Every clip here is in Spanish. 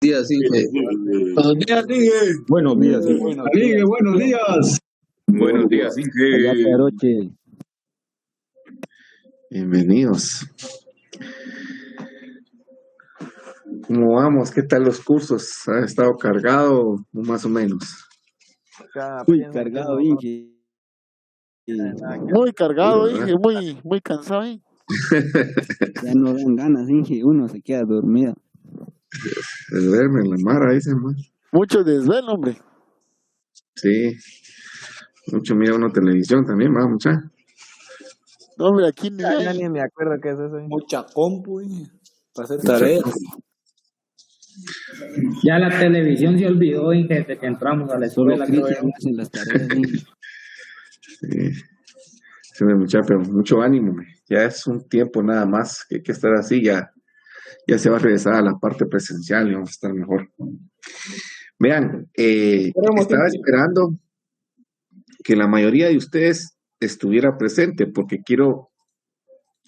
días, Inge. Buenos días, Inge. Buenos días, Inge. Inge, buenos días. Buenos días, Inge. Allá Caroche. Bienvenidos. ¿Cómo vamos? ¿Qué tal los cursos? ¿Ha estado cargado más o menos? Muy cargado, Inge. Muy cargado, Inge, muy cansado, Inge. Ya no dan ganas, Inge. Uno se queda dormido. Se duerme en la mara, dicen, man. Mucho desvelo, hombre. Sí. Mucho mira uno televisión también, va, mucha. No, hombre, aquí ni Ya hay. ni me acuerdo qué es eso. Mucha compu, Inge, para hacer tareas. Ya la televisión se olvidó, Inge, desde que entramos a la Solo escuela. Cristian hace las tareas, Inge. Sí. Sí, mucha, pero mucho ánimo, man. Ya es un tiempo nada más que hay que estar así, ya se va a regresar a la parte presencial y vamos a estar mejor. Vean, estaba esperando que la mayoría de ustedes estuviera presente porque quiero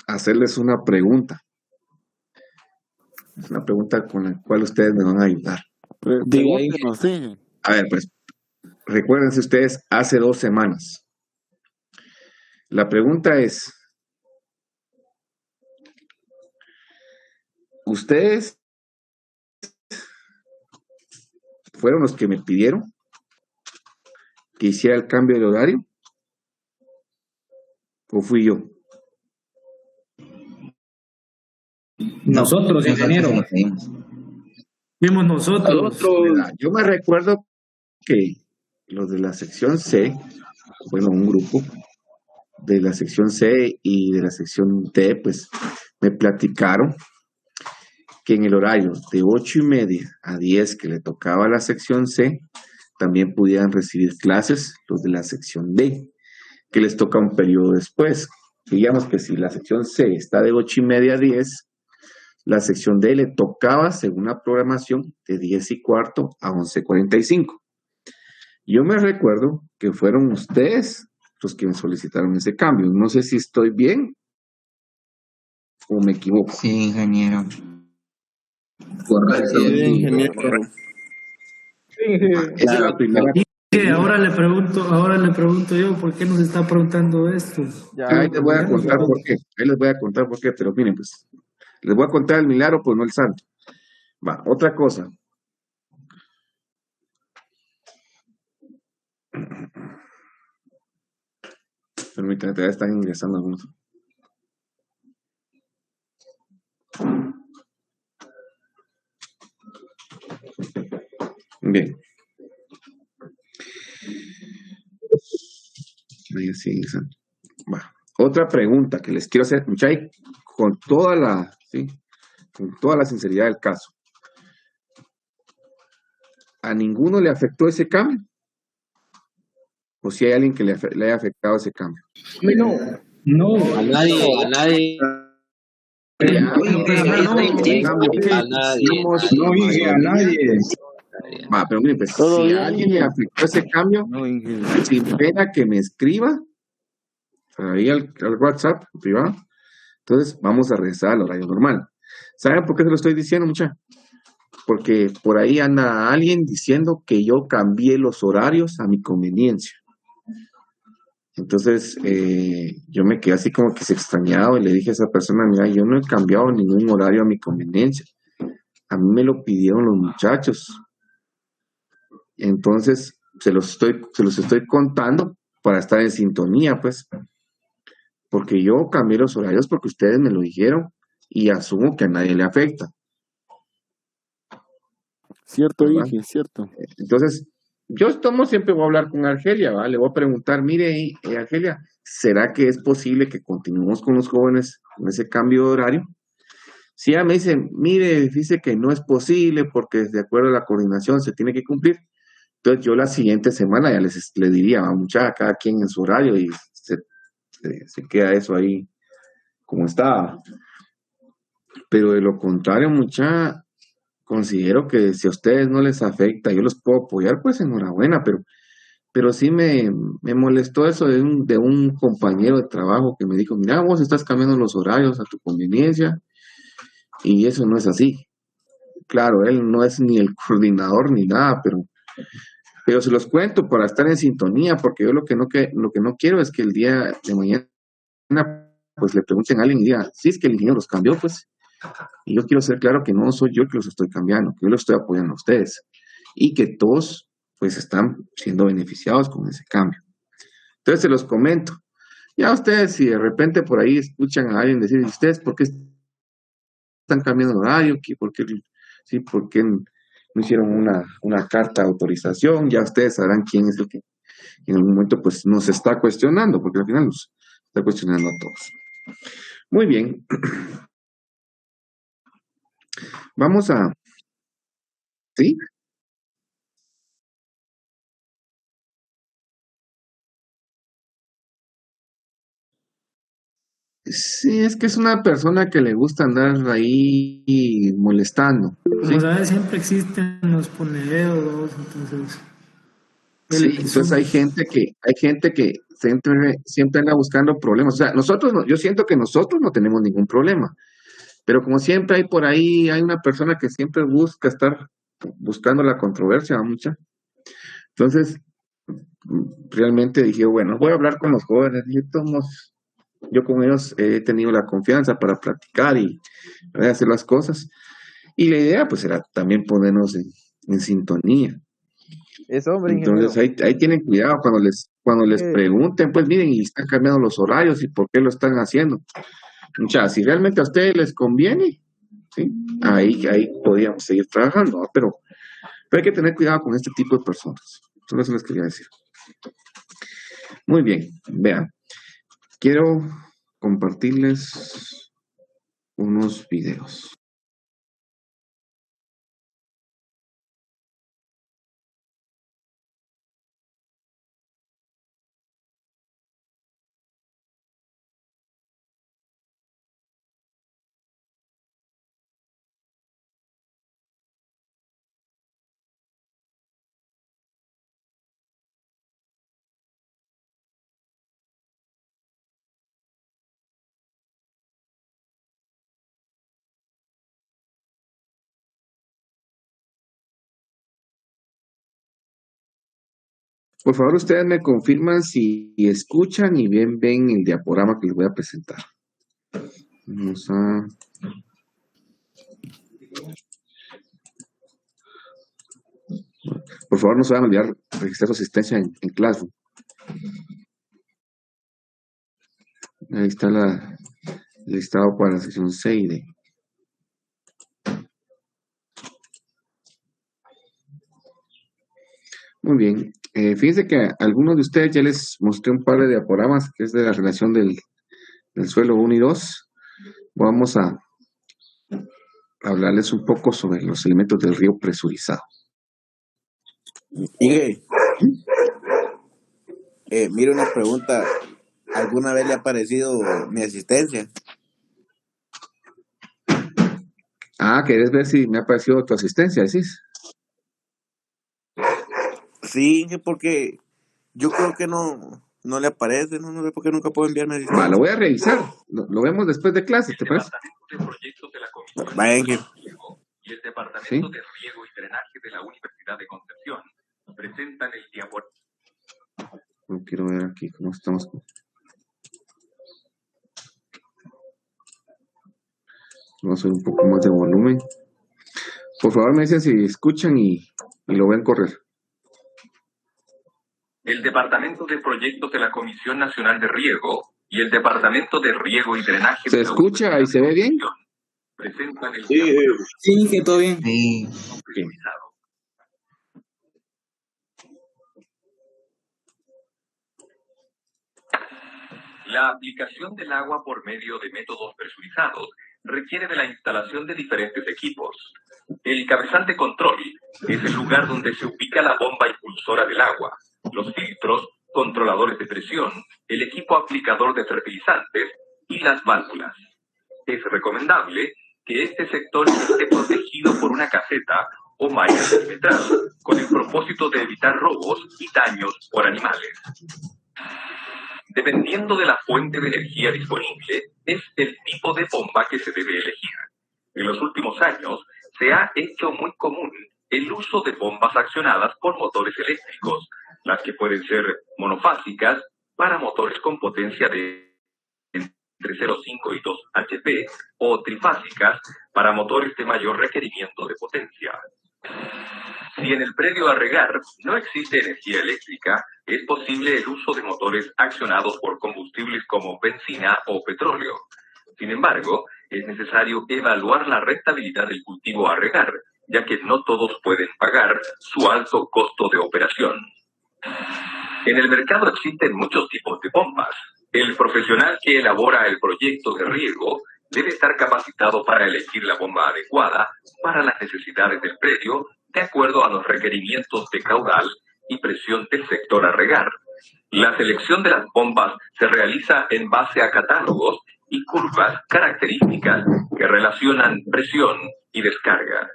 hacerles una pregunta. Es una pregunta con la cual ustedes me van a ayudar. Pregúntenos, Inge. A ver, pues, recuérdense ustedes, hace 2 semanas. La pregunta es, ¿ustedes fueron los que me pidieron que hiciera el cambio de horario? ¿O fui yo? Nosotros, ingeniero. Fuimos nosotros. Mira, yo me recuerdo que los de la sección C, bueno, un grupo de la sección C y de la sección D, pues me platicaron que en el horario de 8:30 a 10 que le tocaba a la sección C, también pudieran recibir clases los de la sección D, que les toca un periodo después. Digamos que si la sección C está de 8:30 a 10, la sección D le tocaba, según la programación, de 10:15 a 11:45. Yo me recuerdo que fueron ustedes los que me solicitaron ese cambio. No sé si estoy bien o me equivoco. Sí, ingeniero. Correcto. Sí, ingeniero. Esa es la primera. Ahora le pregunto yo, ¿por qué nos está preguntando esto? Ahí les voy a contar por qué. Pero miren, pues, les voy a contar el milagro, pues no el santo. Va, otra cosa. Permítanme, todavía están ingresando algunos. Bien. Ahí sí, ingresando. Va. Otra pregunta que les quiero hacer, muchachos, con toda la sinceridad del caso. ¿A ninguno le afectó ese cambio? ¿O si hay alguien que le haya afectado ese cambio? No. A nadie. A nadie. Va, pero miren, pues, si a alguien le afectó ese cambio, sin pena que me escriba ahí al WhatsApp privado, entonces vamos a regresar al horario normal. ¿Saben por qué se lo estoy diciendo, muchachos? Porque por ahí anda alguien diciendo que yo cambié los horarios a mi conveniencia. Entonces, yo me quedé así como que se extrañado y le dije a esa persona, mira, yo no he cambiado ningún horario a mi conveniencia. A mí me lo pidieron los muchachos. Entonces, se los estoy contando para estar en sintonía, pues. Porque yo cambié los horarios porque ustedes me lo dijeron y asumo que a nadie le afecta. Cierto, ¿Verdad? Inge, cierto. Entonces, yo siempre voy a hablar con Argelia, ¿va? Le voy a preguntar, mire, Argelia, ¿será que es posible que continuemos con los jóvenes con ese cambio de horario? Si ella me dice, mire, dice que no es posible porque de acuerdo a la coordinación se tiene que cumplir, entonces yo la siguiente semana ya les diría, muchacha, cada quien en su horario y se queda eso ahí como estaba. Pero de lo contrario, muchacha, considero que si a ustedes no les afecta, yo los puedo apoyar, pues enhorabuena, pero sí me molestó eso de un compañero de trabajo que me dijo, mira, vos estás cambiando los horarios a tu conveniencia y eso no es así. claro, él no es ni el coordinador ni nada, pero se los cuento para estar en sintonía, porque yo lo que no quiero es que el día de mañana pues le pregunten a alguien y diga, sí, es que el ingeniero los cambió, pues. Y yo quiero ser claro que no soy yo que los estoy cambiando, que yo los estoy apoyando a ustedes. Y que todos pues están siendo beneficiados con ese cambio. Entonces se los comento. Ya ustedes, si de repente por ahí escuchan a alguien decir, ¿ustedes por qué están cambiando el horario? ¿Por qué no hicieron una carta de autorización? Ya ustedes sabrán quién es el que en algún momento pues nos está cuestionando, porque al final nos está cuestionando a todos. Muy bien. Vamos a... ¿Sí? Sí, es que es una persona que le gusta andar ahí molestando. Como ¿Sí? sabes, siempre existen los poneleos, entonces. Sí, entonces hay gente que siempre anda buscando problemas. O sea, yo siento que nosotros no tenemos ningún problema, pero como siempre hay por ahí, hay una persona que siempre busca estar buscando la controversia, ¿no, mucha? Entonces, realmente dije, bueno, voy a hablar con los jóvenes. Yo con ellos he tenido la confianza para platicar y hacer las cosas. Y la idea, pues, era también ponernos en sintonía. Es hombre, ingeniero. Entonces, ahí tienen cuidado cuando les pregunten, pues, miren, y están cambiando los horarios y por qué lo están haciendo. Muchachos, si realmente a ustedes les conviene, ¿sí? Ahí podríamos seguir trabajando, ¿no? Pero hay que tener cuidado con este tipo de personas. Solo eso les quería decir. Muy bien, vean. Quiero compartirles unos videos. Por favor, ustedes me confirman si escuchan y ven el diaporama que les voy a presentar. Vamos a... Por favor, no se vayan a olvidar registrar su asistencia en Classroom. Ahí está el listado para la sección 6 de... Muy bien. Fíjense que a algunos de ustedes ya les mostré un par de diaporamas que es de la relación del suelo 1 y 2. Vamos a hablarles un poco sobre los elementos del río presurizado. Mire, mire una pregunta. ¿Alguna vez le ha parecido mi asistencia? ¿Querés ver si me ha parecido tu asistencia, decís? Sí, porque yo creo que no le aparece, no sé por qué nunca puedo enviarme asistencia. Lo voy a revisar. Lo vemos después de clase, ¿te parece? Vaya. Y el Departamento de Riego y Drenaje de la Universidad de Concepción presentan el diaporama. No quiero ver aquí cómo estamos. Vamos a hacer un poco más de volumen. Por favor, me dicen si escuchan y lo ven correr. El Departamento de Proyectos de la Comisión Nacional de Riego y el Departamento de Riego y Drenaje ¿Se de la escucha y se ve bien? presentan el Sí, que todo bien. Sí. presurizado. La aplicación del agua por medio de métodos presurizados requiere de la instalación de diferentes equipos. El cabezal de control es el lugar donde se ubica la bomba impulsora del agua, los filtros, controladores de presión, el equipo aplicador de fertilizantes y las válvulas. Es recomendable que este sector esté protegido por una caseta o malla perimetral, con el propósito de evitar robos y daños por animales. Dependiendo de la fuente de energía disponible, es el tipo de bomba que se debe elegir. En los últimos años, se ha hecho muy común el uso de bombas accionadas por motores eléctricos, las que pueden ser monofásicas para motores con potencia de entre 0,5 y 2 HP o trifásicas para motores de mayor requerimiento de potencia. Si en el predio a regar no existe energía eléctrica, es posible el uso de motores accionados por combustibles como benzina o petróleo. Sin embargo, es necesario evaluar la rentabilidad del cultivo a regar, ya que no todos pueden pagar su alto costo de operación. En el mercado existen muchos tipos de bombas. El profesional que elabora el proyecto de riego debe estar capacitado para elegir la bomba adecuada para las necesidades del predio, de acuerdo a los requerimientos de caudal y presión del sector a regar. La selección de las bombas se realiza en base a catálogos y curvas características que relacionan presión y descarga.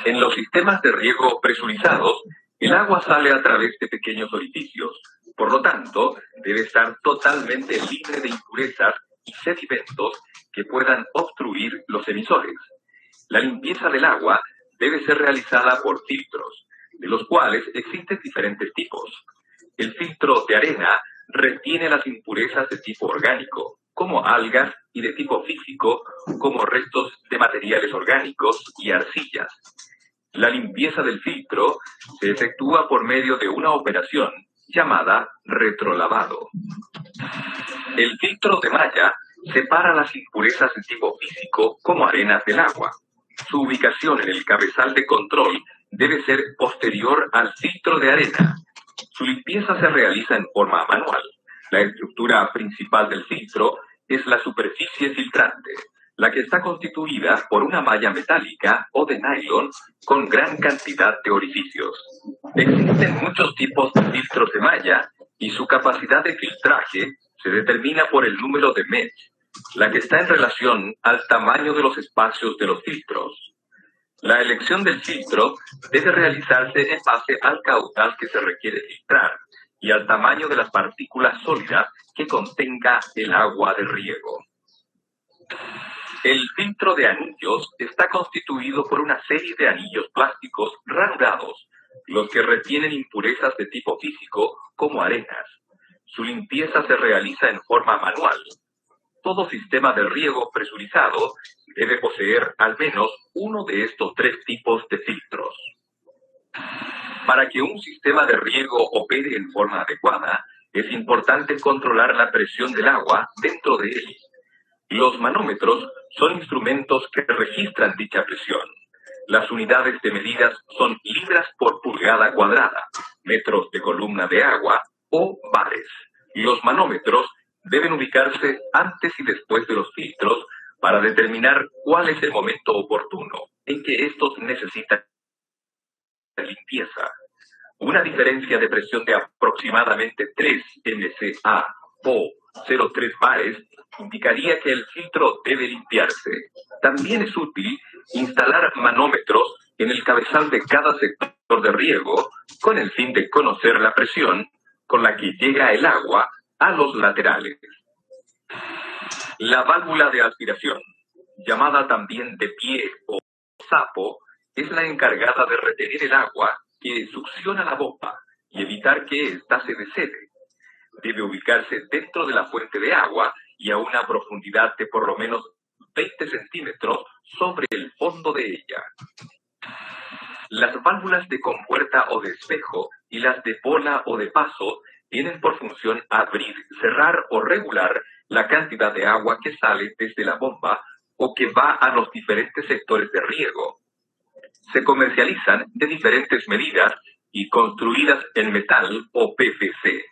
En los sistemas de riego presurizados, el agua sale a través de pequeños orificios. Por lo tanto, debe estar totalmente libre de impurezas y sedimentos que puedan obstruir los emisores. La limpieza del agua debe ser realizada por filtros, de los cuales existen diferentes tipos. El filtro de arena retiene las impurezas de tipo orgánico, como algas, y de tipo físico, como restos de materiales orgánicos y arcillas. La limpieza del filtro se efectúa por medio de una operación llamada retrolavado. El filtro de malla separa las impurezas de tipo físico como arenas del agua. Su ubicación en el cabezal de control debe ser posterior al filtro de arena. Su limpieza se realiza en forma manual. La estructura principal del filtro es la superficie filtrante, la que está constituida por una malla metálica o de nylon con gran cantidad de orificios. Existen muchos tipos de filtros de malla y su capacidad de filtraje se determina por el número de mesh, la que está en relación al tamaño de los espacios de los filtros. La elección del filtro debe realizarse en base al caudal que se requiere filtrar y al tamaño de las partículas sólidas que contenga el agua de riego. El filtro de anillos está constituido por una serie de anillos plásticos ranurados, los que retienen impurezas de tipo físico como arenas. Su limpieza se realiza en forma manual. Todo sistema de riego presurizado debe poseer al menos uno de estos tres tipos de filtros. Para que un sistema de riego opere en forma adecuada, es importante controlar la presión del agua dentro de él. Los manómetros son instrumentos que registran dicha presión. Las unidades de medidas son libras por pulgada cuadrada, metros de columna de agua o bares. Los manómetros deben ubicarse antes y después de los filtros para determinar cuál es el momento oportuno en que estos necesitan limpieza. Una diferencia de presión de aproximadamente 3 MSA o 0,3 bares indicaría que el filtro debe limpiarse. También es útil instalar manómetros en el cabezal de cada sector de riego con el fin de conocer la presión con la que llega el agua a los laterales. La válvula de aspiración, llamada también de pie o sapo, es la encargada de retener el agua que succiona la bomba y evitar que ésta se desede. Debe ubicarse dentro de la fuente de agua y a una profundidad de por lo menos 20 centímetros sobre el fondo de ella. Las válvulas de compuerta o de espejo y las de bola o de paso tienen por función abrir, cerrar o regular la cantidad de agua que sale desde la bomba o que va a los diferentes sectores de riego. Se comercializan de diferentes medidas y construidas en metal o PVC.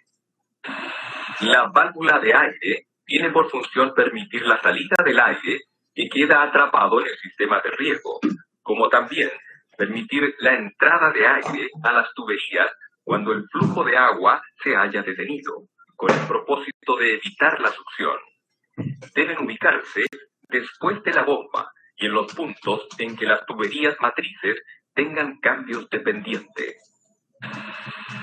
La válvula de aire tiene por función permitir la salida del aire que queda atrapado en el sistema de riego, como también permitir la entrada de aire a las tuberías cuando el flujo de agua se haya detenido, con el propósito de evitar la succión. Deben ubicarse después de la bomba y en los puntos en que las tuberías matrices tengan cambios de pendiente.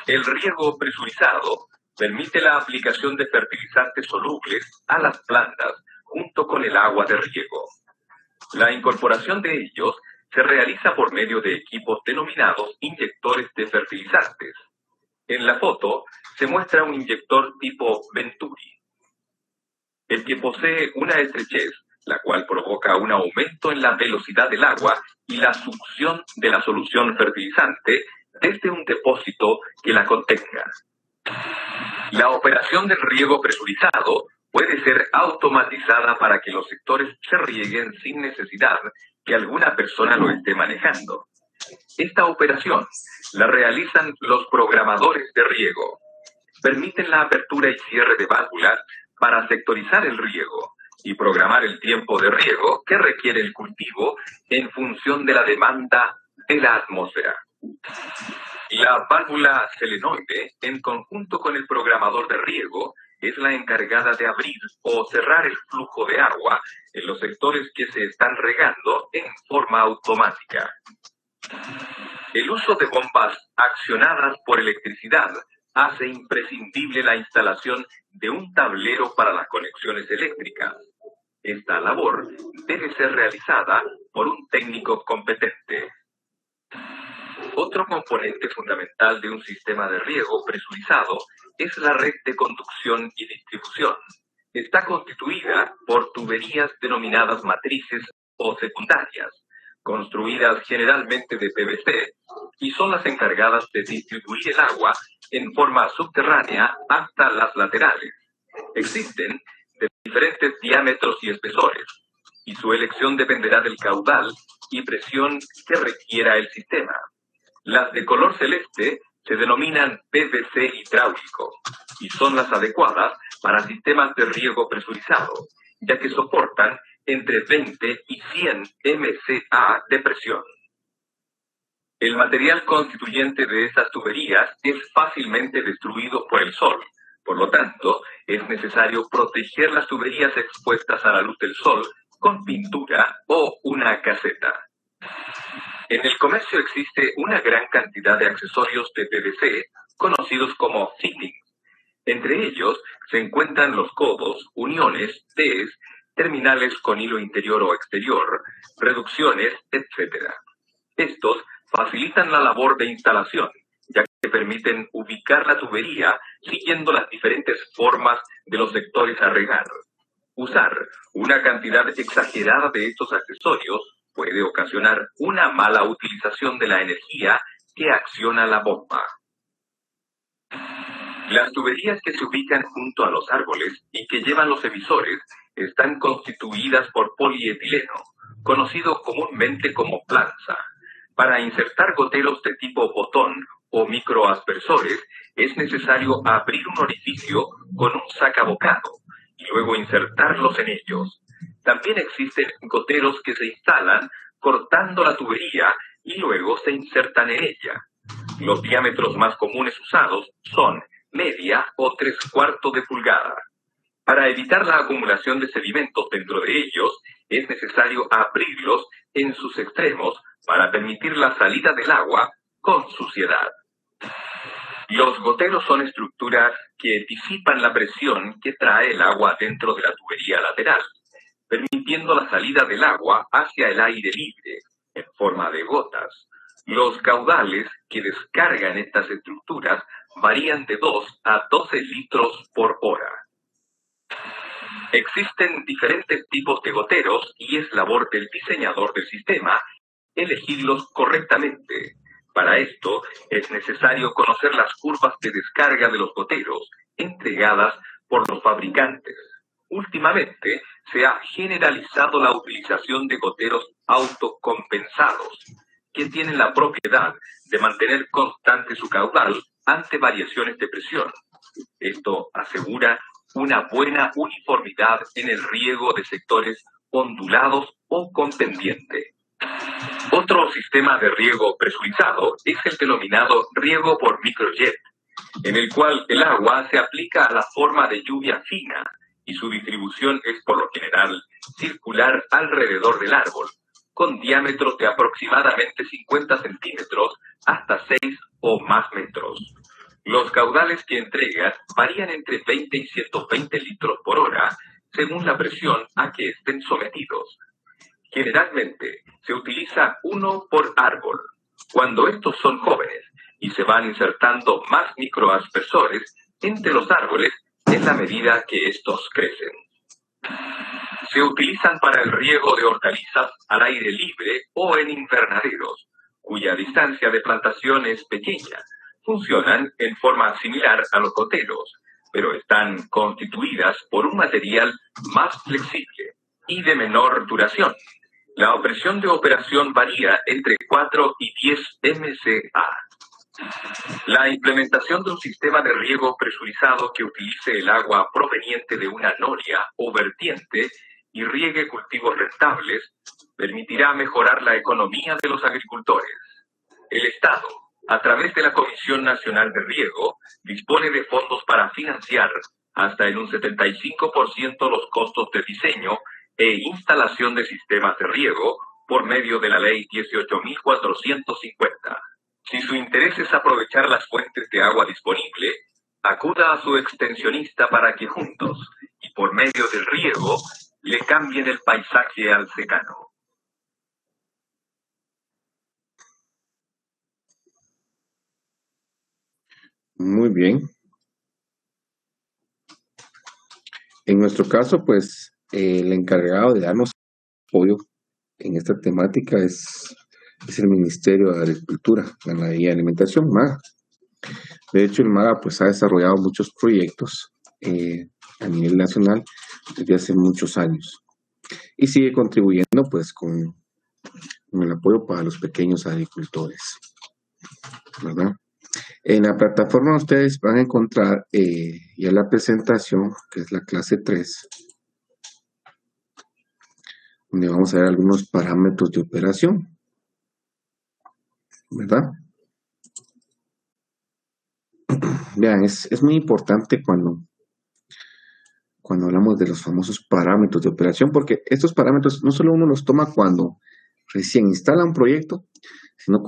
El riego presurizado permite la aplicación de fertilizantes solubles a las plantas junto con el agua de riego. La incorporación de ellos se realiza por medio de equipos denominados inyectores de fertilizantes. En la foto se muestra un inyector tipo Venturi, el que posee una estrechez, la cual provoca un aumento en la velocidad del agua y la succión de la solución fertilizante desde un depósito que la contenga. La operación del riego presurizado puede ser automatizada para que los sectores se rieguen sin necesidad que alguna persona lo esté manejando. Esta operación la realizan los programadores de riego. Permiten la apertura y cierre de válvulas para sectorizar el riego y programar el tiempo de riego que requiere el cultivo en función de la demanda de la atmósfera. La válvula selenoide, en conjunto con el programador de riego, es la encargada de abrir o cerrar el flujo de agua en los sectores que se están regando en forma automática. El uso de bombas accionadas por electricidad hace imprescindible la instalación de un tablero para las conexiones eléctricas. Esta labor debe ser realizada por un técnico competente. Otro componente fundamental de un sistema de riego presurizado es la red de conducción y distribución. Está constituida por tuberías denominadas matrices o secundarias, construidas generalmente de PVC, y son las encargadas de distribuir el agua en forma subterránea hasta las laterales. Existen de diferentes diámetros y espesores, y su elección dependerá del caudal y presión que requiera el sistema. Las de color celeste se denominan PVC hidráulico y son las adecuadas para sistemas de riego presurizado, ya que soportan entre 20 y 100 MCA de presión. El material constituyente de estas tuberías es fácilmente destruido por el sol. Por lo tanto, es necesario proteger las tuberías expuestas a la luz del sol con pintura o una caseta. En el comercio existe una gran cantidad de accesorios de PVC conocidos como fittings. Entre ellos se encuentran los codos, uniones, Ts, terminales con hilo interior o exterior, reducciones, etc. Estos facilitan la labor de instalación, ya que permiten ubicar la tubería siguiendo las diferentes formas de los sectores a regar. Usar una cantidad exagerada de estos accesorios puede ocasionar una mala utilización de la energía que acciona la bomba. Las tuberías que se ubican junto a los árboles y que llevan los emisores están constituidas por polietileno, conocido comúnmente como planza. Para insertar goteros de tipo botón o microaspersores es necesario abrir un orificio con un sacabocado y luego insertarlos en ellos. También existen goteros que se instalan cortando la tubería y luego se insertan en ella. Los diámetros más comunes usados son media o 3/4 de pulgada. Para evitar la acumulación de sedimentos dentro de ellos, es necesario abrirlos en sus extremos para permitir la salida del agua con suciedad. Los goteros son estructuras que disipan la presión que trae el agua dentro de la tubería lateral, permitiendo la salida del agua hacia el aire libre, en forma de gotas. Los caudales que descargan estas estructuras varían de 2 a 12 litros por hora. Existen diferentes tipos de goteros y es labor del diseñador del sistema elegirlos correctamente. Para esto es necesario conocer las curvas de descarga de los goteros entregadas por los fabricantes. Últimamente se ha generalizado la utilización de goteros autocompensados, que tienen la propiedad de mantener constante su caudal ante variaciones de presión. Esto asegura una buena uniformidad en el riego de sectores ondulados o con pendiente. Otro sistema de riego presurizado es el denominado riego por microjet, en el cual el agua se aplica a la forma de lluvia fina y su distribución es por lo general circular alrededor del árbol, con diámetros de aproximadamente 50 centímetros hasta 6 o más metros. Los caudales que entregan varían entre 20 y 120 litros por hora, según la presión a que estén sometidos. Generalmente se utiliza uno por árbol. Cuando estos son jóvenes y se van insertando más microaspersores entre los árboles en la medida que estos crecen. Se utilizan para el riego de hortalizas al aire libre o en invernaderos, cuya distancia de plantación es pequeña. Funcionan en forma similar a los goteros, pero están constituidas por un material más flexible y de menor duración. La presión de operación varía entre 4 y 10 MCA. La implementación de un sistema de riego presurizado que utilice el agua proveniente de una noria o vertiente y riegue cultivos rentables permitirá mejorar la economía de los agricultores. El Estado, a través de la Comisión Nacional de Riego, dispone de fondos para financiar hasta en un 75% los costos de diseño e instalación de sistemas de riego por medio de la Ley 18.450. Si su interés es aprovechar las fuentes de agua disponible, acuda a su extensionista para que juntos, y por medio del riego, le cambien el paisaje al secano. Muy bien. En nuestro caso, pues, el encargado de darnos apoyo en esta temática es el Ministerio de Agricultura, Ganadería y Alimentación, MAGA. De hecho, el MAGA pues ha desarrollado muchos proyectos a nivel nacional desde hace muchos años y sigue contribuyendo pues con el apoyo para los pequeños agricultores, ¿verdad? En la plataforma ustedes van a encontrar ya la presentación, que es la clase 3, donde vamos a ver algunos parámetros de operación, ¿verdad? Vean, es muy importante cuando hablamos de los famosos parámetros de operación, porque estos parámetros no solo uno los toma cuando recién instala un proyecto, sino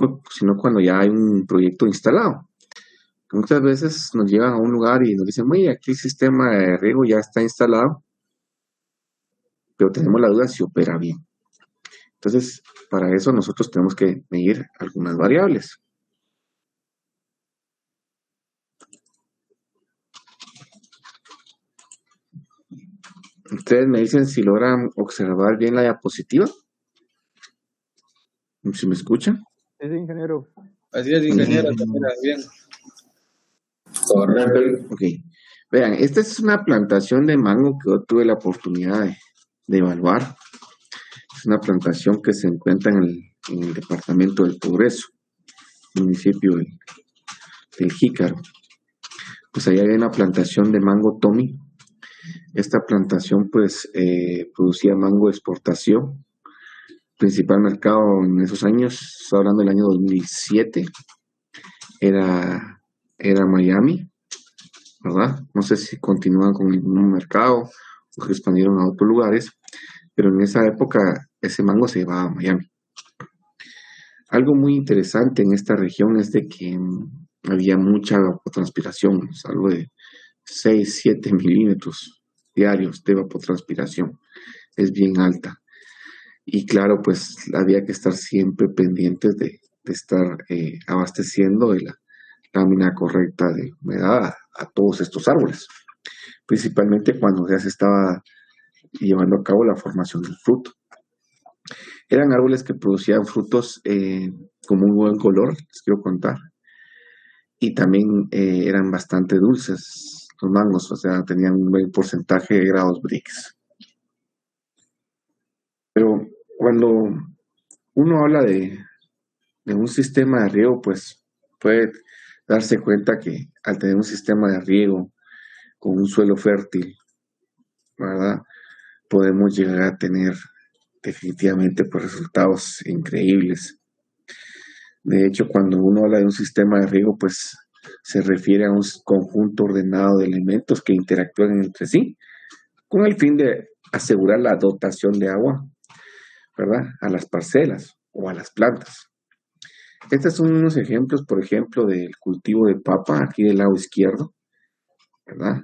cuando ya hay un proyecto instalado. Muchas veces nos llevan a un lugar y nos dicen, oye, aquí el sistema de riego ya está instalado, pero tenemos la duda si opera bien. Entonces, para eso nosotros tenemos que medir algunas variables. Ustedes me dicen si logran observar bien la diapositiva. ¿Si me escuchan? Sí, ingeniero. Así es, ingeniero, mira, bien. Correcto. Ok. Vean, esta es una plantación de mango que yo tuve la oportunidad de evaluar. Es una plantación que se encuentra en el departamento del Progreso, municipio del Jícaro. Pues allá hay una plantación de mango Tommy. Esta plantación pues producía mango de exportación. Principal mercado en esos años, estoy hablando del año 2007, era Miami, ¿verdad? No sé si continúan con el mismo mercado o se expandieron a otros lugares, pero en esa época ese mango se llevaba a Miami. Algo muy interesante en esta región es de que había mucha evapotranspiración, algo de 6-7 milímetros diarios de evapotranspiración, es bien alta. Y claro, pues había que estar siempre pendientes de estar abasteciendo de la lámina correcta de humedad a todos estos árboles, principalmente cuando ya se estaba llevando a cabo la formación del fruto. Eran árboles que producían frutos con muy buen color, les quiero contar, y también eran bastante dulces los mangos, o sea, tenían un buen porcentaje de grados Brix. Pero cuando uno habla de un sistema de riego, pues puede darse cuenta que al tener un sistema de riego con un suelo fértil, ¿verdad? Podemos llegar a tener definitivamente pues, resultados increíbles. De hecho, cuando uno habla de un sistema de riego, pues se refiere a un conjunto ordenado de elementos que interactúan entre sí con el fin de asegurar la dotación de agua, ¿verdad? A las parcelas o a las plantas. Estos son unos ejemplos, por ejemplo, del cultivo de papa, aquí del lado izquierdo, ¿verdad?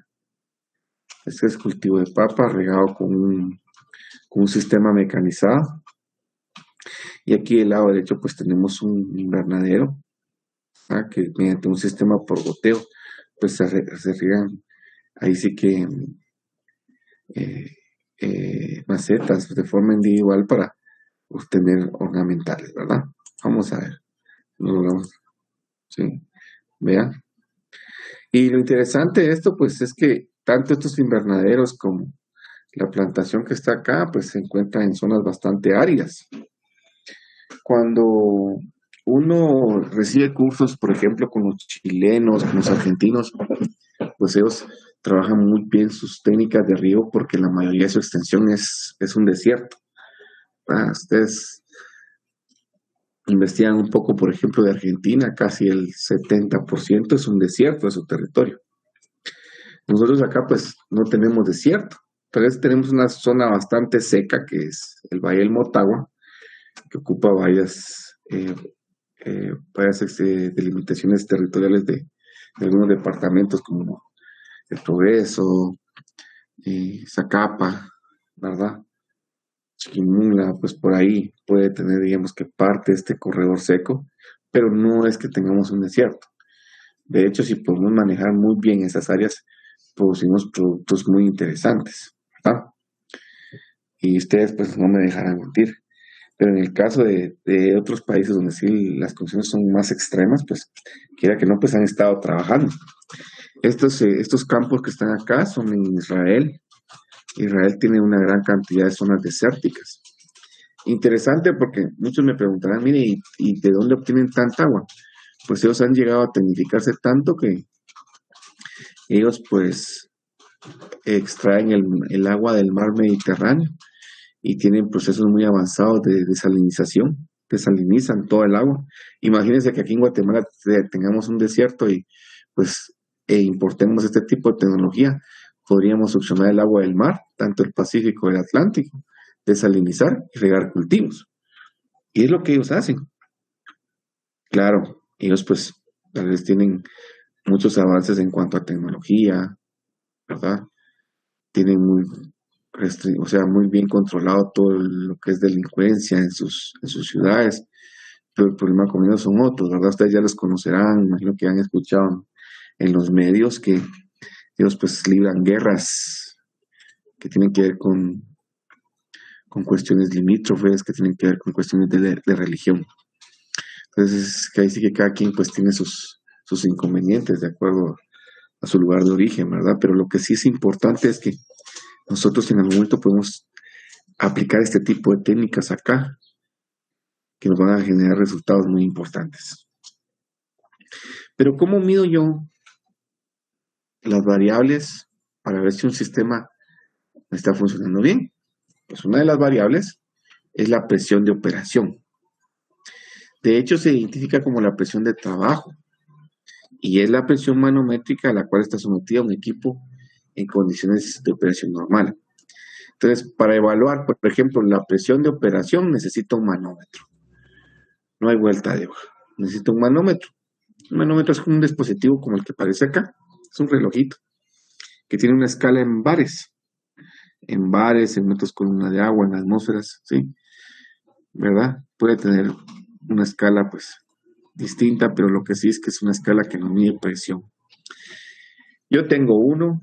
Este es cultivo de papa regado con un sistema mecanizado, Y aquí del lado derecho pues tenemos un invernadero, que mediante un sistema por goteo pues se riegan ahí sí que macetas de forma individual para obtener ornamentales, ¿verdad? Vamos a ver. Sí, vean. Y lo interesante de esto, pues, es que tanto estos invernaderos como la plantación que está acá, pues, se encuentra en zonas bastante áridas. Cuando uno recibe cursos, por ejemplo, con los chilenos, con los argentinos, pues ellos trabajan muy bien sus técnicas de riego porque la mayoría de su extensión es un desierto. Ustedes investigan un poco, por ejemplo, de Argentina, casi el 70% es un desierto de su territorio. Nosotros acá pues no tenemos desierto, pero tenemos una zona bastante seca que es el Valle del Motagua, que ocupa varias delimitaciones territoriales de algunos departamentos como El Progreso, Zacapa, ¿verdad? Chiquimula, pues por ahí puede tener, digamos que parte de este corredor seco, pero no es que tengamos un desierto. De hecho, si podemos manejar muy bien esas áreas, producimos productos muy interesantes, ¿verdad? Y ustedes pues no me dejarán mentir. Pero en el caso de otros países donde sí las condiciones son más extremas, pues quiera que no, pues han estado trabajando. Estos campos que están acá son en Israel. Israel tiene una gran cantidad de zonas desérticas. Interesante porque muchos me preguntarán, mire, ¿y de dónde obtienen tanta agua? Pues ellos han llegado a tecnificarse tanto que ellos pues extraen el agua del mar Mediterráneo y tienen procesos muy avanzados de desalinización, desalinizan todo el agua. Imagínense que aquí en Guatemala tengamos un desierto y pues importemos este tipo de tecnología. Podríamos succionar el agua del mar, tanto el Pacífico como el Atlántico, desalinizar y regar cultivos. Y es lo que ellos hacen. Claro, ellos pues tal vez tienen muchos avances en cuanto a tecnología, ¿verdad? Tienen muy bien controlado todo lo que es delincuencia en sus ciudades, pero el problema con ellos son otros, ¿verdad? Ustedes ya los conocerán, imagino que han escuchado en los medios que ellos pues libran guerras que tienen que ver con cuestiones limítrofes, que tienen que ver con cuestiones de religión. Entonces, que ahí sí que cada quien pues tiene sus inconvenientes de acuerdo a su lugar de origen, ¿verdad? Pero lo que sí es importante es que nosotros en algún momento podemos aplicar este tipo de técnicas acá, que nos van a generar resultados muy importantes. Pero ¿cómo mido yo las variables para ver si un sistema está funcionando bien? Pues una de las variables es la presión de operación. De hecho, se identifica como la presión de trabajo y es la presión manométrica a la cual está sometido un equipo en condiciones de operación normal. Entonces, para evaluar, por ejemplo, la presión de operación necesita un manómetro. No hay vuelta de hoja. Necesita un manómetro. Un manómetro es como un dispositivo como el que aparece acá. Es un relojito que tiene una escala en bares, en metros columna de agua, en atmósferas, ¿sí? ¿Verdad? Puede tener una escala, pues, distinta, pero lo que sí es que es una escala que no mide presión. Yo tengo uno,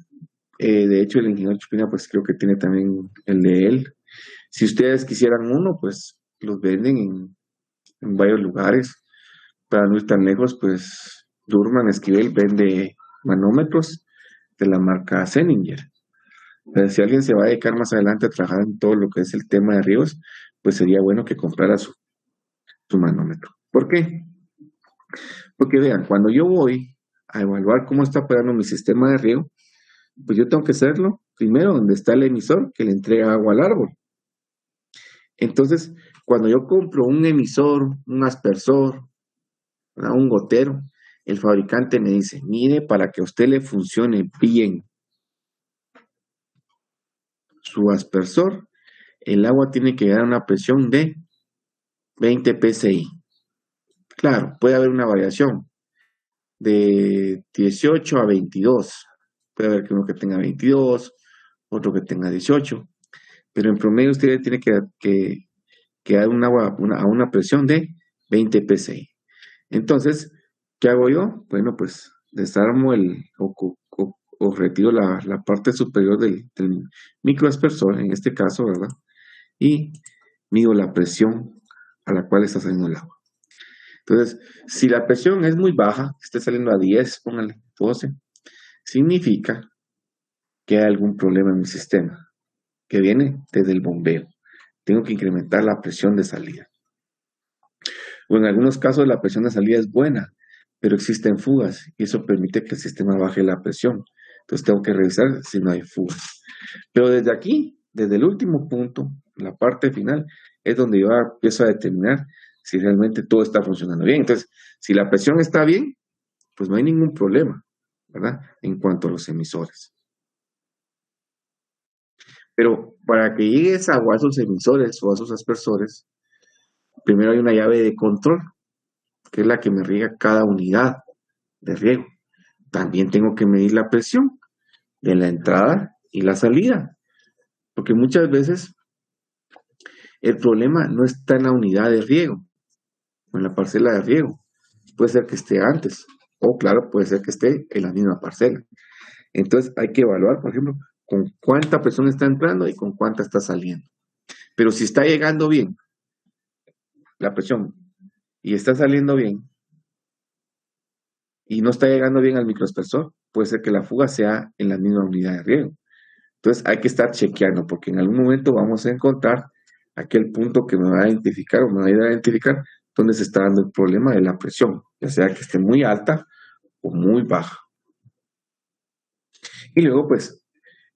de hecho el ingeniero Chupina, pues, creo que tiene también el de él. Si ustedes quisieran uno, pues, los venden en varios lugares. Para no ir tan lejos, pues, Durman Esquivel vende manómetros de la marca Zeninger. Pero si alguien se va a dedicar más adelante a trabajar en todo lo que es el tema de ríos, pues sería bueno que comprara su manómetro. ¿Por qué? Porque vean, cuando yo voy a evaluar cómo está operando mi sistema de riego, pues yo tengo que hacerlo primero donde está el emisor que le entrega agua al árbol. Entonces, cuando yo compro un emisor, un aspersor, un gotero, el fabricante me dice, mire, para que a usted le funcione bien su aspersor, el agua tiene que llegar a una presión de 20 psi. Claro, puede haber una variación de 18 a 22. Puede haber uno que tenga 22, otro que tenga 18. Pero en promedio usted tiene que que hay un agua a una presión de 20 psi. Entonces, ¿qué hago yo? Bueno, pues desarmo o retiro la parte superior del microaspersor, en este caso, ¿verdad? Y mido la presión a la cual está saliendo el agua. Entonces, si la presión es muy baja, esté saliendo a 10, póngale 12, significa que hay algún problema en mi sistema, que viene desde el bombeo. Tengo que incrementar la presión de salida. O en algunos casos la presión de salida es buena, pero existen fugas y eso permite que el sistema baje la presión. Entonces tengo que revisar si no hay fugas. Pero desde aquí, desde el último punto, la parte final, es donde yo empiezo a determinar si realmente todo está funcionando bien. Entonces, si la presión está bien, pues no hay ningún problema, ¿verdad? En cuanto a los emisores. Pero para que llegue esa agua a esos emisores o a esos aspersores, primero hay una llave de control, que es la que me riega cada unidad de riego. También tengo que medir la presión de la entrada y la salida, porque muchas veces el problema no está en la unidad de riego, o en la parcela de riego. Puede ser que esté antes, o claro, puede ser que esté en la misma parcela. Entonces hay que evaluar, por ejemplo, con cuánta presión está entrando y con cuánta está saliendo. Pero si está llegando bien la presión y está saliendo bien y no está llegando bien al microaspersor, puede ser que la fuga sea en la misma unidad de riego. Entonces hay que estar chequeando, porque en algún momento vamos a encontrar aquel punto que me va a identificar o me va a ayudar a identificar dónde se está dando el problema de la presión, ya sea que esté muy alta o muy baja. Y luego pues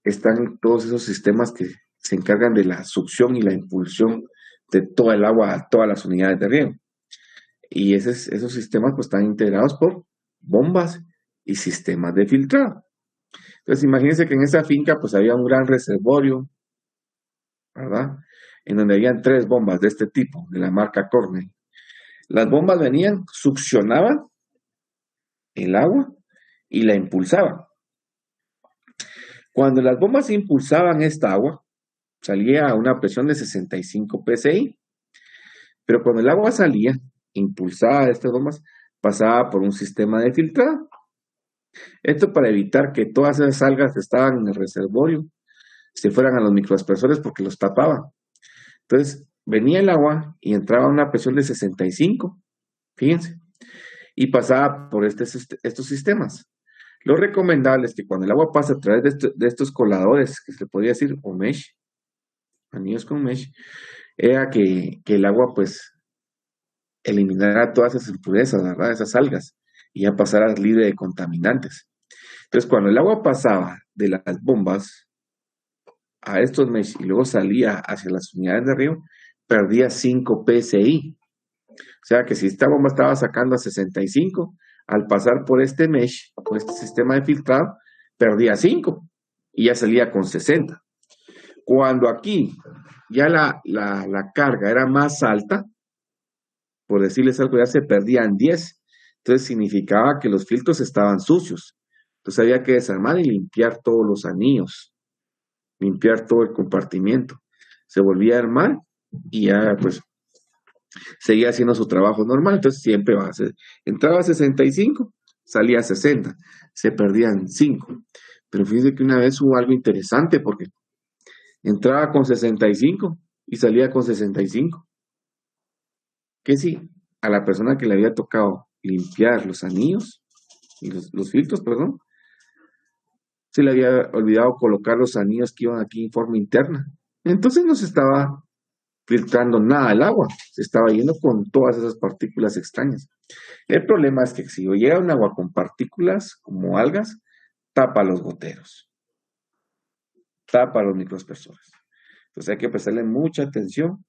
están todos esos sistemas que se encargan de la succión y la impulsión de toda el agua a todas las unidades de riego. Y esos sistemas pues están integrados por bombas y sistemas de filtrado. Entonces imagínense que en esa finca pues había un gran reservorio, ¿verdad? En donde habían 3 bombas de este tipo, de la marca Cornell. Las bombas venían, succionaban el agua y la impulsaban. Cuando las bombas impulsaban esta agua, salía a una presión de 65 psi. Pero cuando el agua salía, impulsada de estas bombas, pasaba por un sistema de filtrado. Esto para evitar que todas esas algas que estaban en el reservorio se fueran a los microaspersores porque los tapaban. Entonces, venía el agua y entraba a una presión de 65, fíjense, y pasaba por estos sistemas. Lo recomendable es que cuando el agua pasa a través de estos coladores, que se le podría decir, o mesh, anillos con mesh, era que el agua pues eliminara todas esas impurezas, ¿verdad? Esas algas, y ya pasara libre de contaminantes. Entonces, cuando el agua pasaba de las bombas a estos mesh y luego salía hacia las unidades de riego, perdía 5 psi. O sea que si esta bomba estaba sacando a 65, al pasar por este mesh, por este sistema de filtrado, perdía 5 y ya salía con 60. Cuando aquí ya la carga era más alta, por decirles algo, ya se perdían 10. Entonces significaba que los filtros estaban sucios. Entonces había que desarmar y limpiar todos los anillos, limpiar todo el compartimiento. Se volvía a armar y ya pues seguía haciendo su trabajo normal. Entonces siempre entraba a 65, salía a 60, se perdían 5. Pero fíjense que una vez hubo algo interesante porque entraba con 65 y salía con 65. Que sí, a la persona que le había tocado limpiar los anillos, los filtros, perdón, se le había olvidado colocar los anillos que iban aquí en forma interna. Entonces no se estaba filtrando nada el agua, se estaba yendo con todas esas partículas extrañas. El problema es que si llega un agua con partículas como algas, tapa los goteros, tapa los microaspersores. Entonces hay que prestarle mucha atención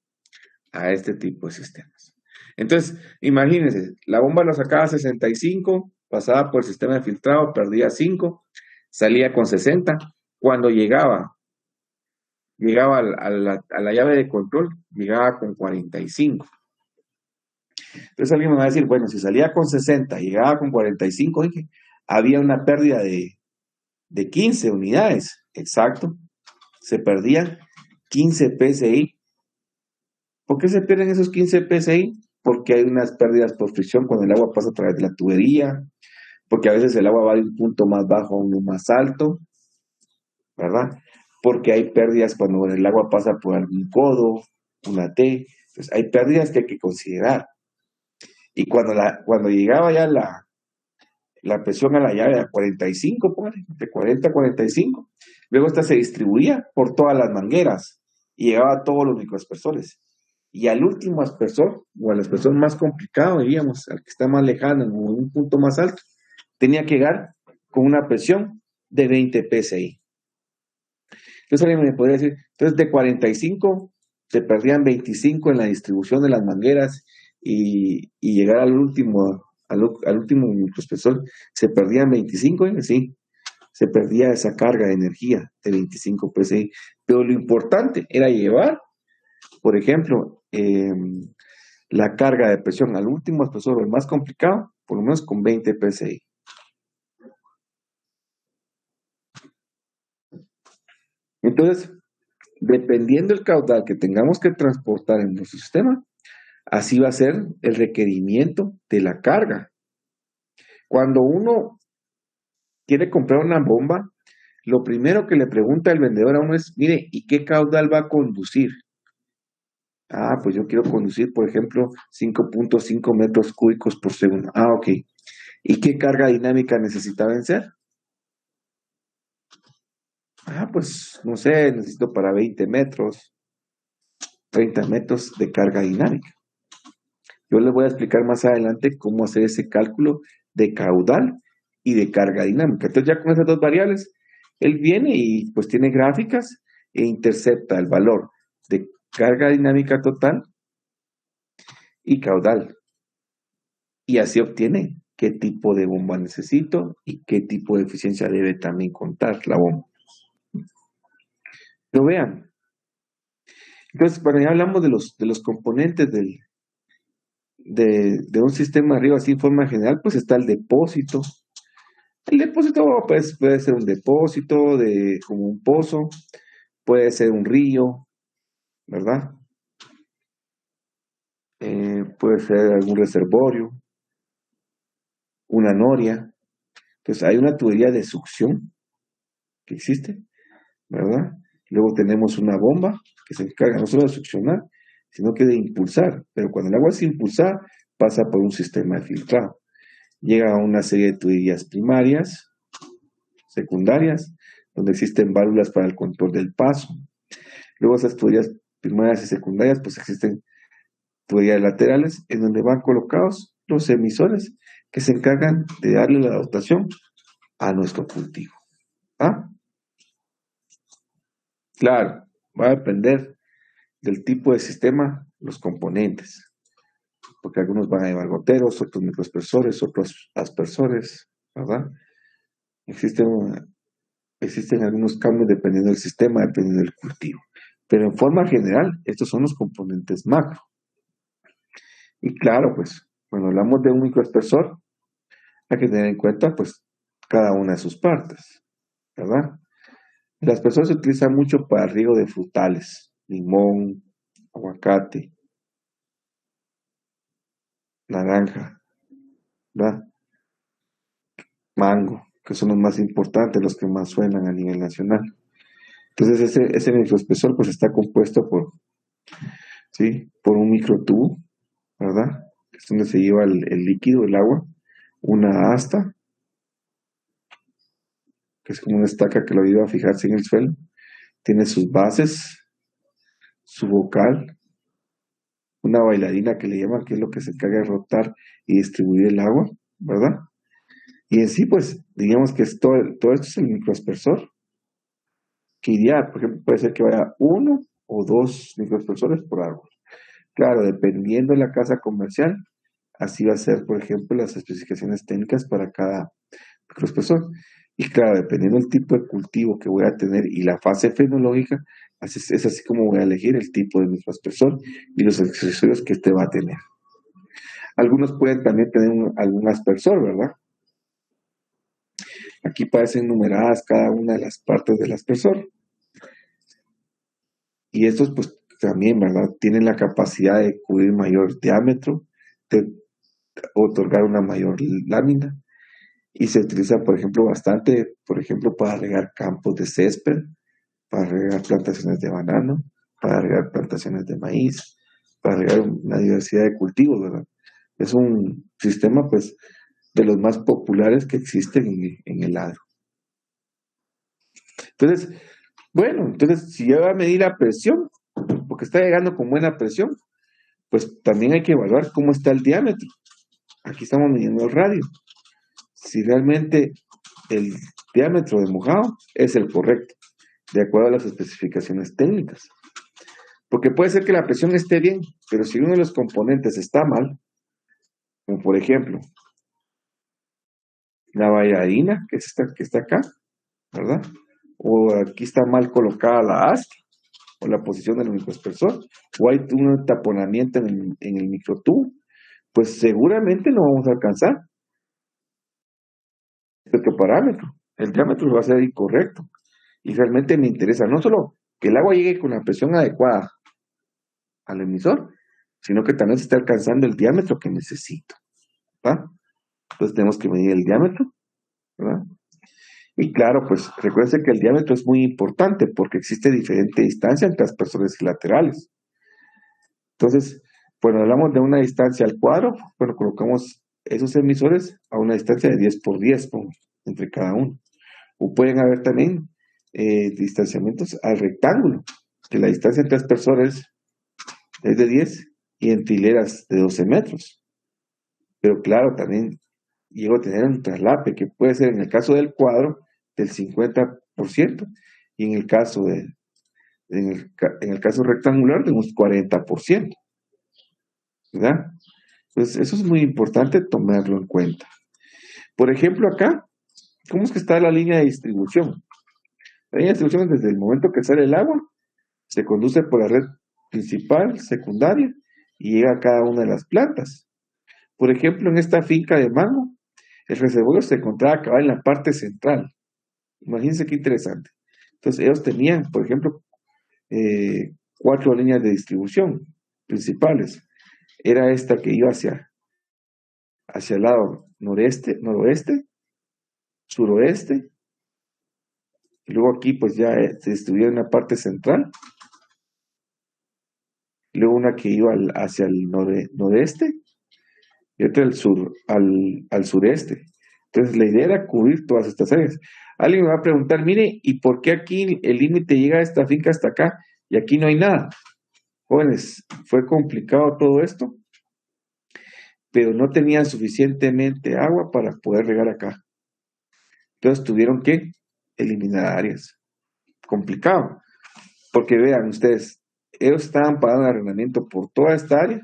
a este tipo de sistemas. Entonces, imagínense, la bomba la sacaba a 65, pasaba por el sistema de filtrado, perdía 5, salía con 60. Cuando llegaba a la llave de control, llegaba con 45. Entonces alguien me va a decir, bueno, si salía con 60, llegaba con 45, dije, había una pérdida de 15 unidades. Exacto, se perdían 15 PSI. ¿Por qué se pierden esos 15 PSI? Porque hay unas pérdidas por fricción cuando el agua pasa a través de la tubería, porque a veces el agua va de un punto más bajo a uno más alto, ¿verdad? Porque hay pérdidas cuando el agua pasa por algún codo, una T. Entonces, hay pérdidas que hay que considerar. Y cuando llegaba ya la presión a la llave a 45, de 40 a 45, luego esta se distribuía por todas las mangueras y llegaba a todos los microaspersores. Y al último aspersor, o al aspersor más complicado, diríamos, al que está más lejano, en un punto más alto, tenía que llegar con una presión de 20 PSI. Entonces alguien me podría decir, entonces de 45 se perdían 25 en la distribución de las mangueras y llegar al último microespesor se perdían 25, sí, se perdía esa carga de energía de 25 PSI. Pero lo importante era llevar, por ejemplo, la carga de presión al último espesor, el más complicado, por lo menos con 20 PSI. Entonces, dependiendo del caudal que tengamos que transportar en nuestro sistema, así va a ser el requerimiento de la carga. Cuando uno quiere comprar una bomba, lo primero que le pregunta el vendedor a uno es, mire, ¿y qué caudal va a conducir? Ah, pues yo quiero conducir, por ejemplo, 5.5 metros cúbicos por segundo. Ah, ok. ¿Y qué carga dinámica necesita vencer? Ah, pues, no sé, necesito para 20 metros, 30 metros de carga dinámica. Yo les voy a explicar más adelante cómo hacer ese cálculo de caudal y de carga dinámica. Entonces ya con esas dos variables, él viene y pues tiene gráficas e intercepta el valor de carga dinámica total y caudal. Y así obtiene qué tipo de bomba necesito y qué tipo de eficiencia debe también contar la bomba. Lo vean. Entonces, cuando ya hablamos de los componentes de un sistema arriba, así en forma general, pues está el depósito. El depósito pues, puede ser un depósito como un pozo, puede ser un río, ¿verdad? Puede ser algún reservorio, una noria. Entonces hay una tubería de succión que existe, ¿verdad? Luego tenemos una bomba que se encarga no solo de succionar, sino que de impulsar. Pero cuando el agua es impulsada, pasa por un sistema de filtrado. Llega a una serie de tuberías primarias, secundarias, donde existen válvulas para el control del paso. Luego esas tuberías primarias y secundarias, pues existen tuberías laterales, en donde van colocados los emisores que se encargan de darle la dotación a nuestro cultivo. ¿Ah? Claro, va a depender del tipo de sistema, los componentes, porque algunos van a llevar goteros, otros microaspersores, otros aspersores, ¿verdad? Existen algunos cambios dependiendo del sistema, dependiendo del cultivo. Pero en forma general, estos son los componentes macro. Y claro, pues, cuando hablamos de un microaspersor, hay que tener en cuenta, pues, cada una de sus partes, ¿verdad? El aspersor se utiliza mucho para riego de frutales, limón, aguacate, naranja, ¿verdad? Mango, que son los más importantes, los que más suenan a nivel nacional. Entonces ese microespesor pues está compuesto por un microtubo, ¿verdad? Que es donde se lleva el líquido, el agua, una asta, que es como una estaca que lo ayuda a fijarse en el suelo, tiene sus bases, su bocal, una bailarina que le llaman, que es lo que se encarga de rotar y distribuir el agua, ¿verdad? Y en sí, pues, digamos que todo esto es el microaspersor, que iría, por ejemplo, puede ser que vaya 1 o 2 microaspersores por árbol. Claro, dependiendo de la casa comercial, así va a ser, por ejemplo, las especificaciones técnicas para cada microaspersor. Y claro, dependiendo del tipo de cultivo que voy a tener y la fase fenológica, es así como voy a elegir el tipo de microaspersor y los accesorios que este va a tener. Algunos pueden también tener algún aspersor, ¿verdad? Aquí parecen numeradas cada una de las partes del aspersor. Y estos, pues, también, ¿verdad? Tienen la capacidad de cubrir mayor diámetro, de otorgar una mayor lámina y se utiliza, por ejemplo, bastante, por ejemplo, para regar campos de césped, para regar plantaciones de banano, para regar plantaciones de maíz, para regar una diversidad de cultivos, ¿verdad? Es un sistema, pues, de los más populares que existen en el agro. Entonces, bueno, entonces, si yo voy a medir la presión, porque está llegando con buena presión, pues también hay que evaluar cómo está el diámetro. Aquí estamos midiendo el radio. Si realmente el diámetro de mojado es el correcto, de acuerdo a las especificaciones técnicas. Porque puede ser que la presión esté bien, pero si uno de los componentes está mal, como por ejemplo, la bailarina, que está acá, ¿verdad? O aquí está mal colocada la asta, o la posición del microespersor, o hay un taponamiento en el microtubo, pues seguramente no vamos a alcanzar este parámetro. El diámetro va a ser incorrecto. Y realmente me interesa no solo que el agua llegue con la presión adecuada al emisor, sino que también se esté alcanzando el diámetro que necesito, ¿verdad? Entonces tenemos que medir el diámetro, ¿verdad? Y claro, pues recuerden que el diámetro es muy importante porque existe diferente distancia entre aspersores y laterales. Entonces, cuando hablamos de una distancia al cuadro, bueno, colocamos esos emisores a una distancia de 10 por 10 entre cada uno. O pueden haber también distanciamientos al rectángulo, que la distancia entre aspersores es de 10 y entre hileras de 12 metros. Pero claro, también llego a tener un traslape que puede ser en el caso del cuadro del 50% y en el caso en el caso rectangular de un 40%, ¿verdad? Pues eso es muy importante tomarlo en cuenta. Por ejemplo, acá, ¿cómo es que está la línea de distribución? La línea de distribución es desde el momento que sale el agua, se conduce por la red principal, secundaria, y llega a cada una de las plantas. Por ejemplo, en esta finca de mango, el reservorio se encontraba acá en la parte central. Imagínense qué interesante. Entonces, ellos tenían, por ejemplo, 4 líneas de distribución principales. Era esta que iba hacia el lado noreste, noroeste, suroeste, y luego aquí pues ya se distribuía en la parte central, y luego una que iba hacia el nordeste, y otra al sureste. Entonces la idea era cubrir todas estas áreas. Alguien me va a preguntar, mire, ¿y por qué aquí el límite llega a esta finca hasta acá y aquí no hay nada? Jóvenes, fue complicado todo esto, pero no tenían suficientemente agua para poder regar acá. Entonces tuvieron que eliminar áreas. Complicado, porque vean ustedes, ellos estaban pagando arrendamiento por toda esta área,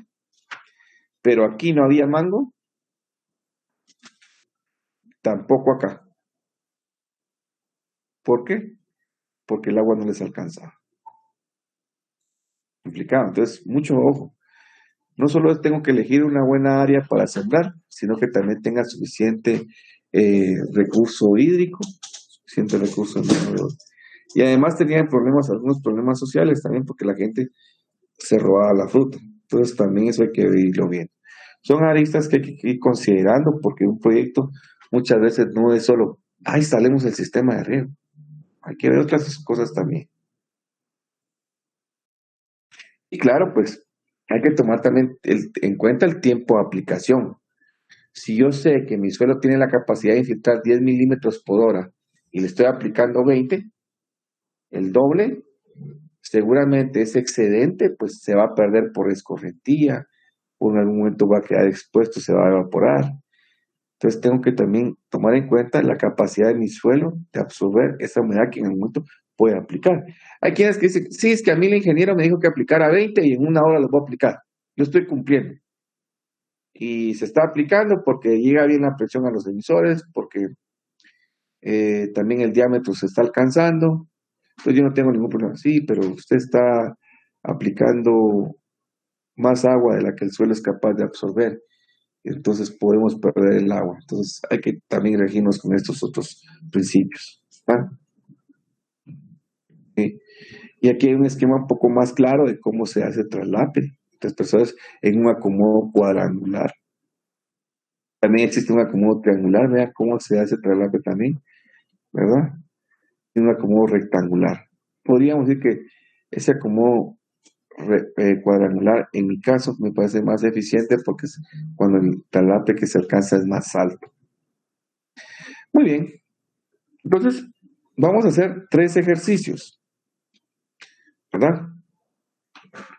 pero aquí no había mango, tampoco acá. ¿Por qué? Porque el agua no les alcanzaba. Complicado, entonces mucho ojo. No solo tengo que elegir una buena área para sembrar, sino que también tenga suficiente recurso hídrico, suficiente recurso de. Y además tenían algunos problemas sociales también, porque la gente se robaba la fruta. Entonces también eso hay que verlo bien. Son aristas que hay que ir considerando, porque un proyecto muchas veces no es solo, instalemos el sistema de riego. Hay que ver otras cosas también. Y claro, pues hay que tomar también en cuenta el tiempo de aplicación. Si yo sé que mi suelo tiene la capacidad de infiltrar 10 milímetros por hora y le estoy aplicando 20, el doble, seguramente ese excedente pues se va a perder por escorrentía, o en algún momento va a quedar expuesto, se va a evaporar. Entonces tengo que también tomar en cuenta la capacidad de mi suelo de absorber esa humedad que en algún momento puede aplicar. Hay quienes que dicen, sí, es que a mí el ingeniero me dijo que aplicara 20 y en una hora los voy a aplicar. Yo estoy cumpliendo. Y se está aplicando porque llega bien la presión a los emisores, porque también el diámetro se está alcanzando. Entonces yo no tengo ningún problema. Sí, pero usted está aplicando más agua de la que el suelo es capaz de absorber. Entonces podemos perder el agua. Entonces hay que también regirnos con estos otros principios. ¿Ah? Sí. Y aquí hay un esquema un poco más claro de cómo se hace el traslape. Entonces, personas en un acomodo cuadrangular. También existe un acomodo triangular, vea cómo se hace el traslape también, ¿verdad? Y un acomodo rectangular. Podríamos decir que ese acomodo cuadrangular, en mi caso, me parece más eficiente porque es cuando el traslape que se alcanza es más alto. Muy bien. Entonces, vamos a hacer 3 ejercicios, ¿verdad?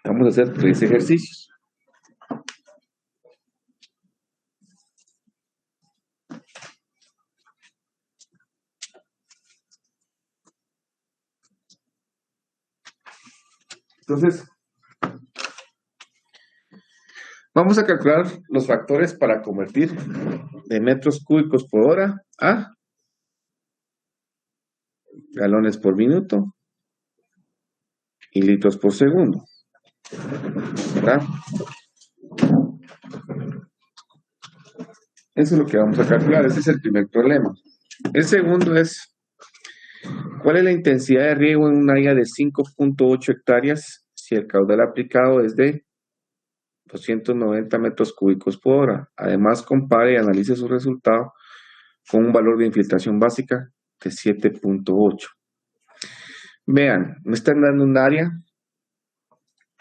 Vamos a hacer 3 ejercicios. Entonces, vamos a calcular los factores para convertir de metros cúbicos por hora a galones por minuto y litros por segundo, ¿verdad? Eso es lo que vamos a calcular. Ese es el primer problema. El segundo es, ¿cuál es la intensidad de riego en un área de 5.8 hectáreas si el caudal aplicado es de 290 metros cúbicos por hora? Además, compare y analice su resultado con un valor de infiltración básica de 7.8. Vean, me están dando un área,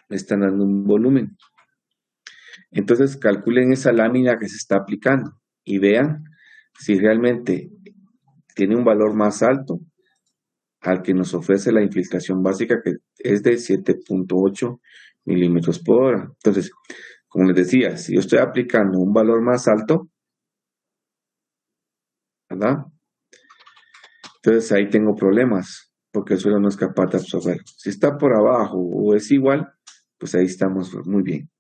me están dando un volumen. Entonces, calculen esa lámina que se está aplicando y vean si realmente tiene un valor más alto al que nos ofrece la infiltración básica, que es de 7.8 milímetros por hora. Entonces, como les decía, si yo estoy aplicando un valor más alto, ¿verdad? Entonces ahí tengo problemas, porque el suelo no es capaz de absorber. Si está por abajo o es igual, pues ahí estamos muy bien.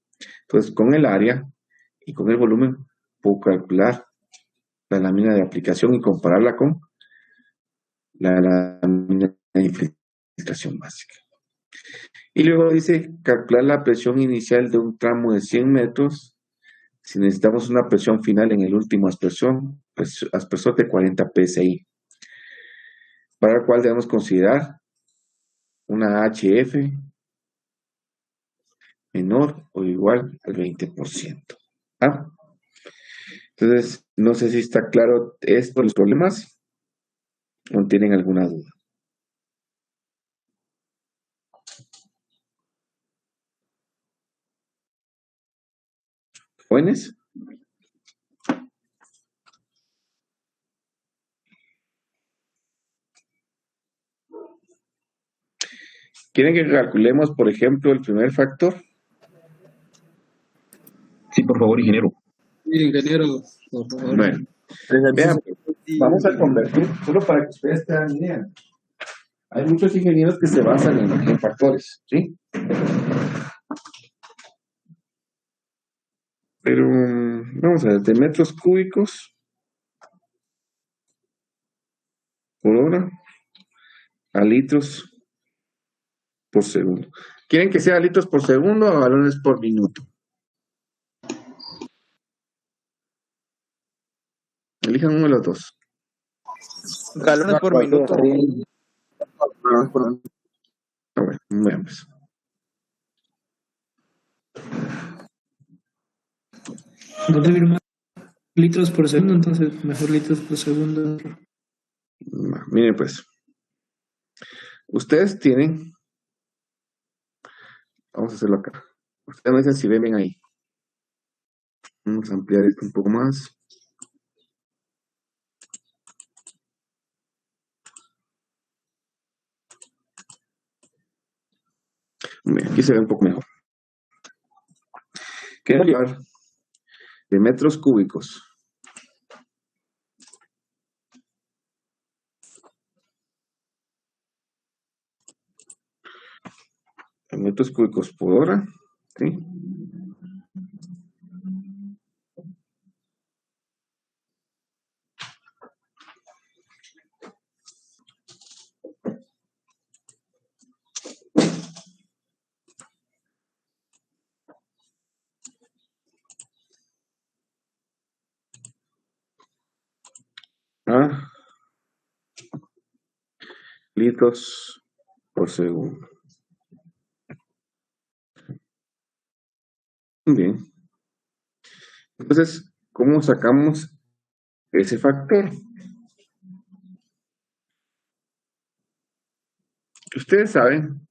Entonces, con el área y con el volumen, puedo calcular la lámina de aplicación y compararla con la lámina de infiltración básica. Y luego dice, calcular la presión inicial de un tramo de 100 metros si necesitamos una presión final en el último aspersor de 40 psi, para el cual debemos considerar una HF menor o igual al 20%. ¿Ah? Entonces, no sé si está claro esto, los problemas, o tienen alguna duda. ¿Jóvenes? ¿Quieren que calculemos, por ejemplo, el primer factor? Sí, por favor, ingeniero. Sí, ingeniero, por favor. Bueno, vean, vamos a convertir, solo para que ustedes tengan idea. Hay muchos ingenieros que se basan en factores, ¿sí? Pero vamos a ver, de metros cúbicos por hora a litros por segundo. ¿Quieren que sea litros por segundo o galones por minuto? Elijan uno de los dos. Galones por minuto. Ah, bueno, veamos. No debe ir más litros por segundo, entonces mejor litros por segundo. Miren pues, ustedes tienen, vamos a hacerlo acá. Ustedes me dicen si ven ahí. Vamos a ampliar esto un poco más. Aquí se ve un poco mejor. Quiero hablar de metros cúbicos. En metros cúbicos por hora, ¿sí? A litros por segundo. Bien. Entonces, ¿cómo sacamos ese factor? Ustedes saben,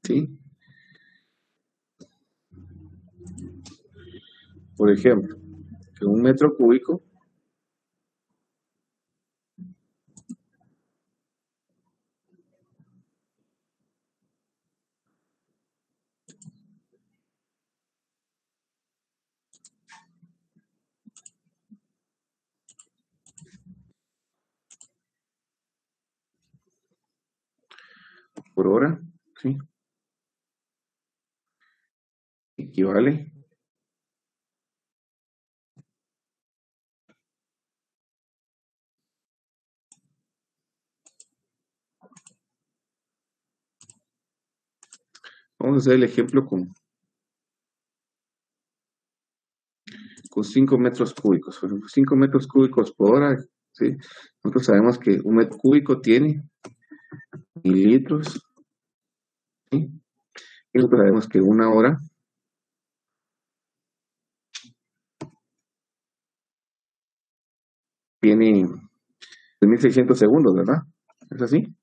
¿sí? Por ejemplo, que un metro cúbico por hora, ¿sí? Equivale vamos a hacer el ejemplo con 5 metros cúbicos. Por ejemplo, 5 metros cúbicos por hora, ¿sí? Nosotros sabemos que un metro cúbico tiene 1000 litros, ¿sí? Y nosotros sabemos que una hora tiene 3600 segundos, ¿verdad? ¿Es así?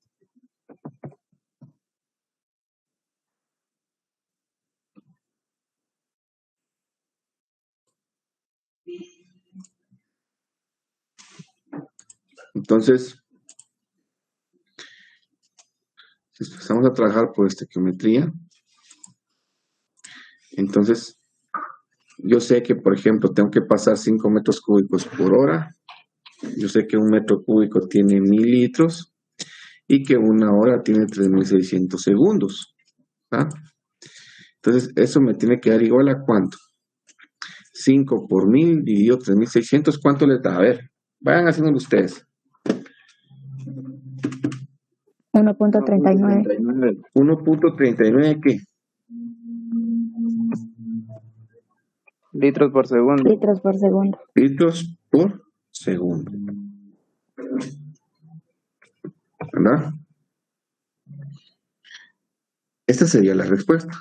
Entonces, si empezamos a trabajar por estequiometría, entonces yo sé que, por ejemplo, tengo que pasar 5 metros cúbicos por hora. Yo sé que un metro cúbico tiene 1000 litros y que una hora tiene 3600 segundos. ¿Ah? Entonces, eso me tiene que dar igual a ¿cuánto? 5 por 1000 dividido 3600, ¿cuánto les da? A ver, vayan haciéndolo ustedes. 1.39. 1.39, ¿qué? Litros por segundo. Litros por segundo. Litros por segundo. ¿Verdad? Esta sería la respuesta.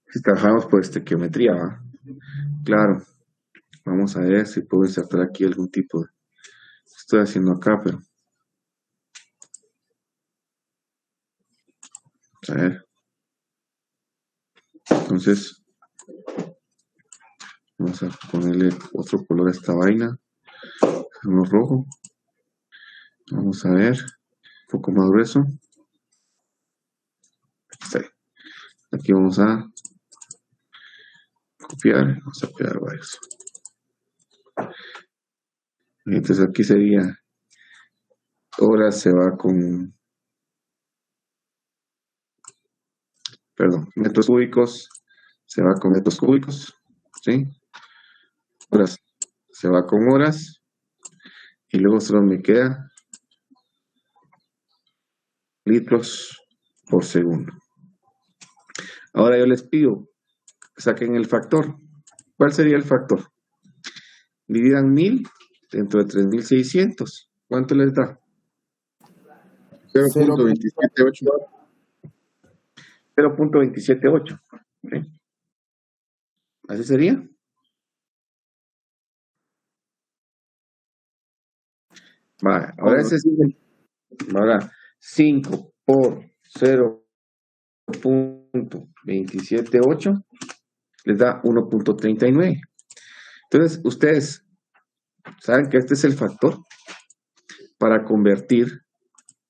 Si trabajamos por estequiometría, ¿va? Claro. Vamos a ver si puedo insertar aquí algún tipo de... Estoy haciendo acá, pero... A ver. Entonces... Vamos a ponerle otro color a esta vaina. Uno rojo. Vamos a ver. Un poco más grueso. Aquí está. Aquí vamos a copiar. Vamos a pegar varios. Entonces aquí sería horas se va con, perdón, metros cúbicos se va con metros cúbicos, ¿sí? Horas se va con horas y luego solo me queda litros por segundo. Ahora yo les pido saquen el factor. ¿Cuál sería el factor? Dividan 1000 dentro de 3600. ¿Cuánto les da? 0.278. 0.278. ¿Okay? ¿Así sería? Vale, ahora ese es ahora 5 por 0.278 les da 1.39. Entonces, ustedes saben que este es el factor para convertir,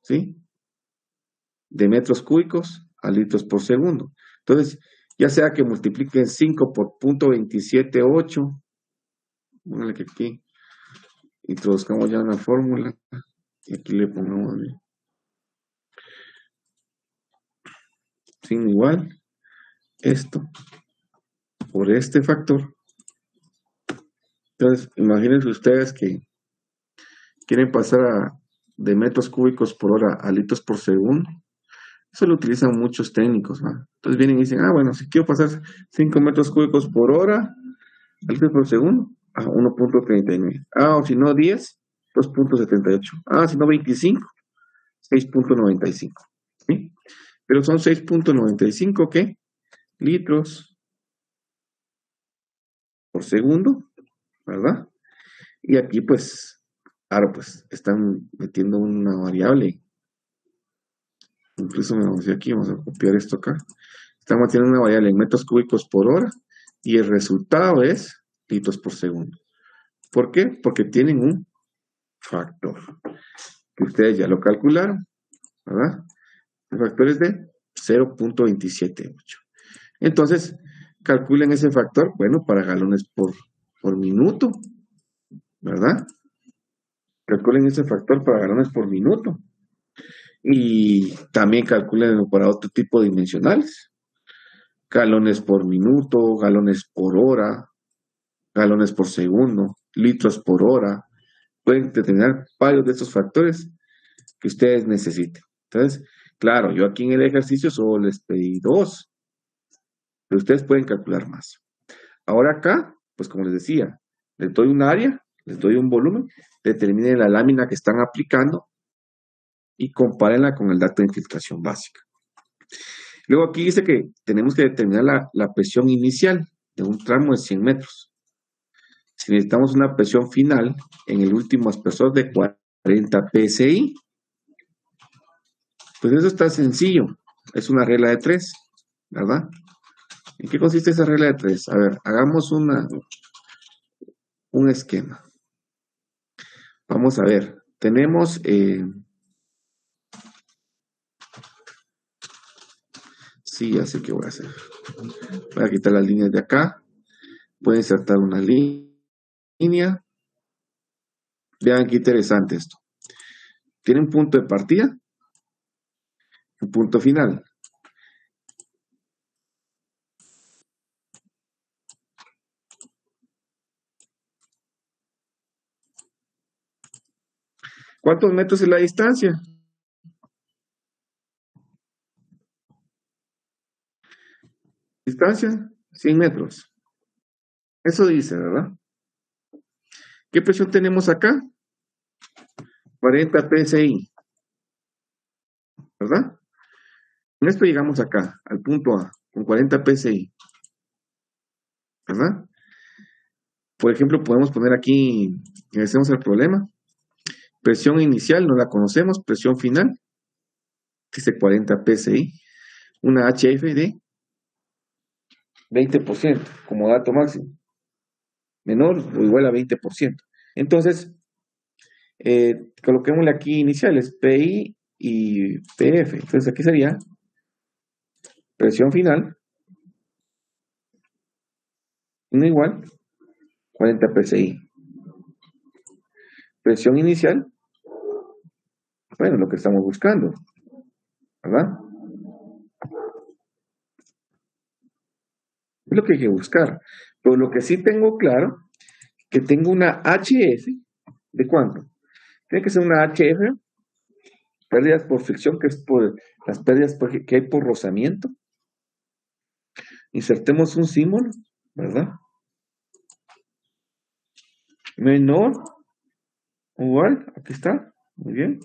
¿sí?, de metros cúbicos a litros por segundo. Entonces, ya sea que multipliquen 5 por 0.278, póngale que aquí introduzcamos ya una fórmula y aquí le pongamos sin igual esto por este factor. Entonces, imagínense ustedes que quieren pasar de metros cúbicos por hora a litros por segundo. Eso lo utilizan muchos técnicos, ¿no? Entonces vienen y dicen, bueno, si quiero pasar 5 metros cúbicos por hora a litros por segundo, 1.39. O si no 10, 2.78. Si no 25, 6.95. ¿Sí? Pero son 6.95 ¿qué? litros por segundo, ¿verdad? Y aquí, pues, ahora, pues, están metiendo una variable. Incluso me vamos a ir aquí, vamos a copiar esto acá. Estamos metiendo una variable en metros cúbicos por hora y el resultado es litros por segundo. ¿Por qué? Porque tienen un factor que ustedes ya lo calcularon, ¿verdad? El factor es de 0.278. Entonces, calculen ese factor, bueno, para galones por minuto, ¿verdad? Calculen ese factor para galones por minuto. Y también calculen para otro tipo de dimensionales. Galones por minuto, galones por hora, galones por segundo, litros por hora. Pueden determinar varios de estos factores que ustedes necesiten. Entonces, claro, yo aquí en el ejercicio solo les pedí 2, pero ustedes pueden calcular más. Ahora acá, pues como les decía, les doy un área, les doy un volumen, determinen la lámina que están aplicando y compárenla con el dato de infiltración básica. Luego aquí dice que tenemos que determinar la presión inicial de un tramo de 100 metros. Si necesitamos una presión final en el último aspersor de 40 psi, pues eso está sencillo. Es una regla de 3, ¿verdad? ¿En qué consiste esa regla de 3? A ver, hagamos un esquema. Vamos a ver. Tenemos... sí, ya sé qué voy a hacer. Voy a quitar las líneas de acá. Voy a insertar una línea. Vean qué interesante esto. Tiene un punto de partida, un punto final. ¿Cuántos metros es la distancia? Distancia, 100 metros. Eso dice, ¿verdad? ¿Qué presión tenemos acá? 40 psi. ¿Verdad? Con esto llegamos acá, al punto A, con 40 psi. ¿Verdad? Por ejemplo, podemos poner aquí, hacemos el problema. Presión inicial, no la conocemos. Presión final, dice 40 psi. Una HF de 20%, como dato máximo. Menor o igual a 20%. Entonces, coloquémosle aquí iniciales, PI y PF. Entonces aquí sería presión final, no igual, 40 psi. Presión inicial, bueno, lo que estamos buscando, ¿verdad? Es lo que hay que buscar. Pero lo que sí tengo claro, que tengo una HF, ¿de cuánto? Tiene que ser una HF, pérdidas por fricción, que es por las pérdidas que hay por rozamiento. Insertemos un símbolo, ¿verdad? Menor o igual, aquí está, muy bien,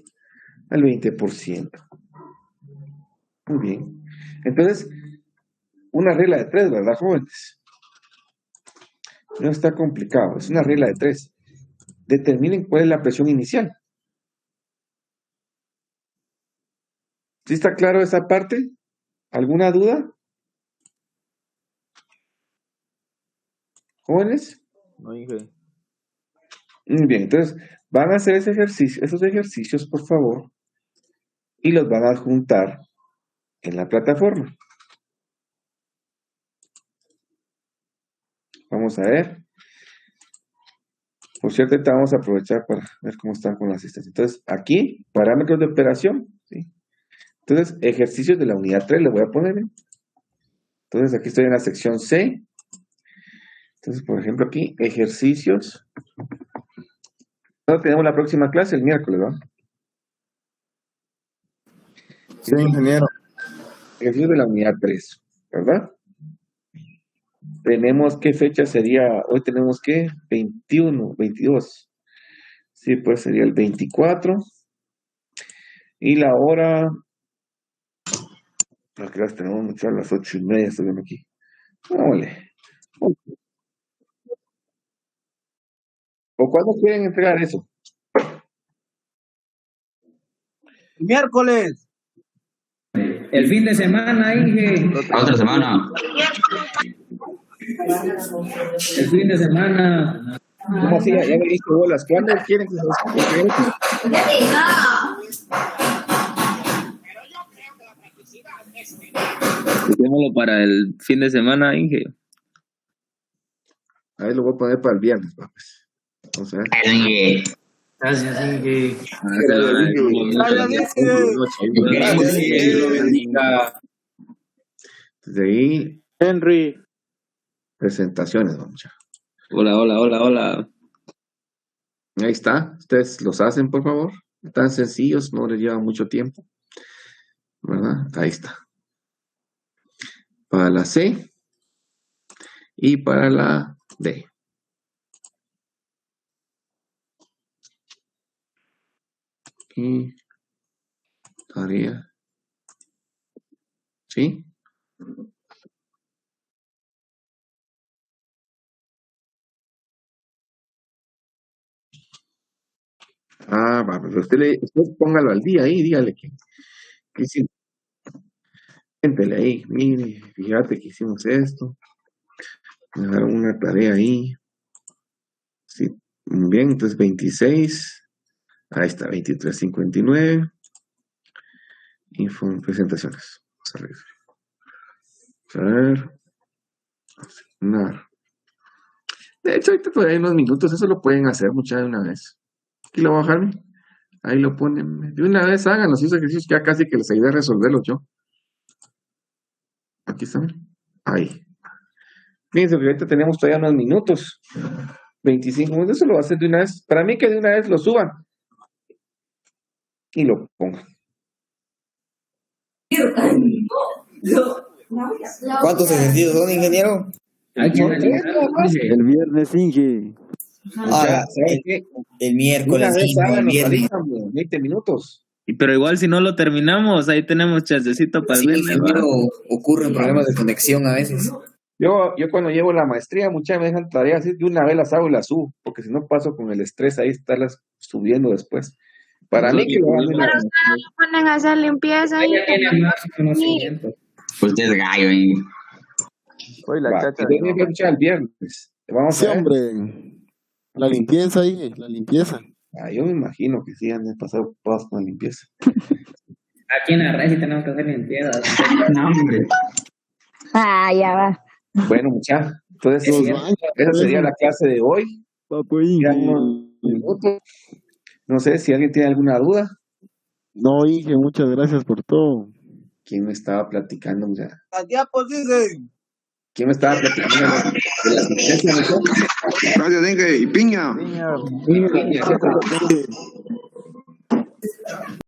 al 20%. Muy bien. Entonces, una regla de 3, ¿verdad, jóvenes? No está complicado, es una regla de 3. Determinen cuál es la presión inicial. ¿Sí está claro esa parte? ¿Alguna duda? ¿Jóvenes? No, Inge. Muy bien, entonces van a hacer esos ejercicios, por favor, y los van a adjuntar en la plataforma. Vamos a ver. Por cierto, ahorita vamos a aprovechar para ver cómo están con la asistencia. Entonces, aquí, parámetros de operación. ¿Sí? Entonces, ejercicios de la unidad 3, le voy a poner. Entonces, aquí estoy en la sección C. Entonces, por ejemplo, aquí, ejercicios. Tenemos la próxima clase el miércoles, ¿verdad? Sí, ingeniero. Ejercicios de la unidad 3, ¿verdad? Tenemos, ¿qué fecha sería? Hoy tenemos, ¿qué? 21, 22. Sí, pues sería el 24. Y la hora, las clases tenemos mucho a las 8:30, estoy viendo aquí. Ole. ¿O cuándo quieren entregar eso? Miércoles. El fin de semana, Inge. Otra semana. El fin de semana. ¿Cómo así? Ya me diste bolas. ¿Cuándo quieren que se entregue eso? Dejémoslo para el fin de semana, Inge. Ahí lo voy a poner para el viernes, pues. Vamos a ver. Gracias, Inge. Desde ahí, Henry. presentaciones, vamos ya. Hola. Ahí está. Ustedes los hacen, por favor. Tan sencillos, no les lleva mucho tiempo. ¿Verdad? Ahí está. Para la C y para la D. Y tarea. ¿Sí? Va, pero usted póngalo al día ahí, dígale que sí. Cuéntele ahí, mire, fíjate que hicimos esto. Me dejaron una tarea ahí. Sí, muy bien, entonces 26. Ahí está, 23:59. Presentaciones. Vamos a ver. Asignar. De hecho, ahorita todavía hay unos minutos, eso lo pueden hacer mucha de una vez. Aquí lo voy a bajar, ahí lo ponen. De una vez hagan los ejercicios, ya casi que les ayudé a resolverlos yo. Aquí están. Ahí. Fíjense, porque ahorita tenemos todavía unos minutos. 25 minutos, eso lo va a hacer de una vez. Para mí que de una vez lo suban. Y lo pongan. ¿Cuántos ejercicios son, ingeniero? El viernes, Inge. ¿Saben qué? El miércoles, Una vez el háganos viernes. ahorita, 20 minutos. Pero igual si no lo terminamos, ahí tenemos chancecito para el Sí, viernes, ingeniero, ¿va? ocurren problemas de conexión a veces. Yo cuando llevo la maestría, muchas veces me dejan tareas así, de una vez las hago y las subo, porque si no paso con el estrés ahí estarlas subiendo después. Para mí que lo hagan. Pero ustedes no ponen a hacer limpieza ahí. Ella tiene más conocimiento. Usted es gallo, Inge. Hoy la Va, chacha. y tengo que escuchar el viernes. Vamos Sí, a ver. hombre. La limpieza, Inge, la limpieza. Yo me imagino que sí han de pasar ocupados con la limpieza. Aquí en la red sí tenemos que hacer limpieza. No, hombre. Ya va. Bueno, muchachos, entonces Los sí, baños, esa sería la clase de hoy. Papo Ya Inge. unos minutos. No sé si alguien tiene alguna duda. No, Inge, muchas gracias por todo. ¿Quién me estaba platicando? Ya? ¿Quién me estaba platicando de la asistencia? Gracias, Inge. Y piña. Niña,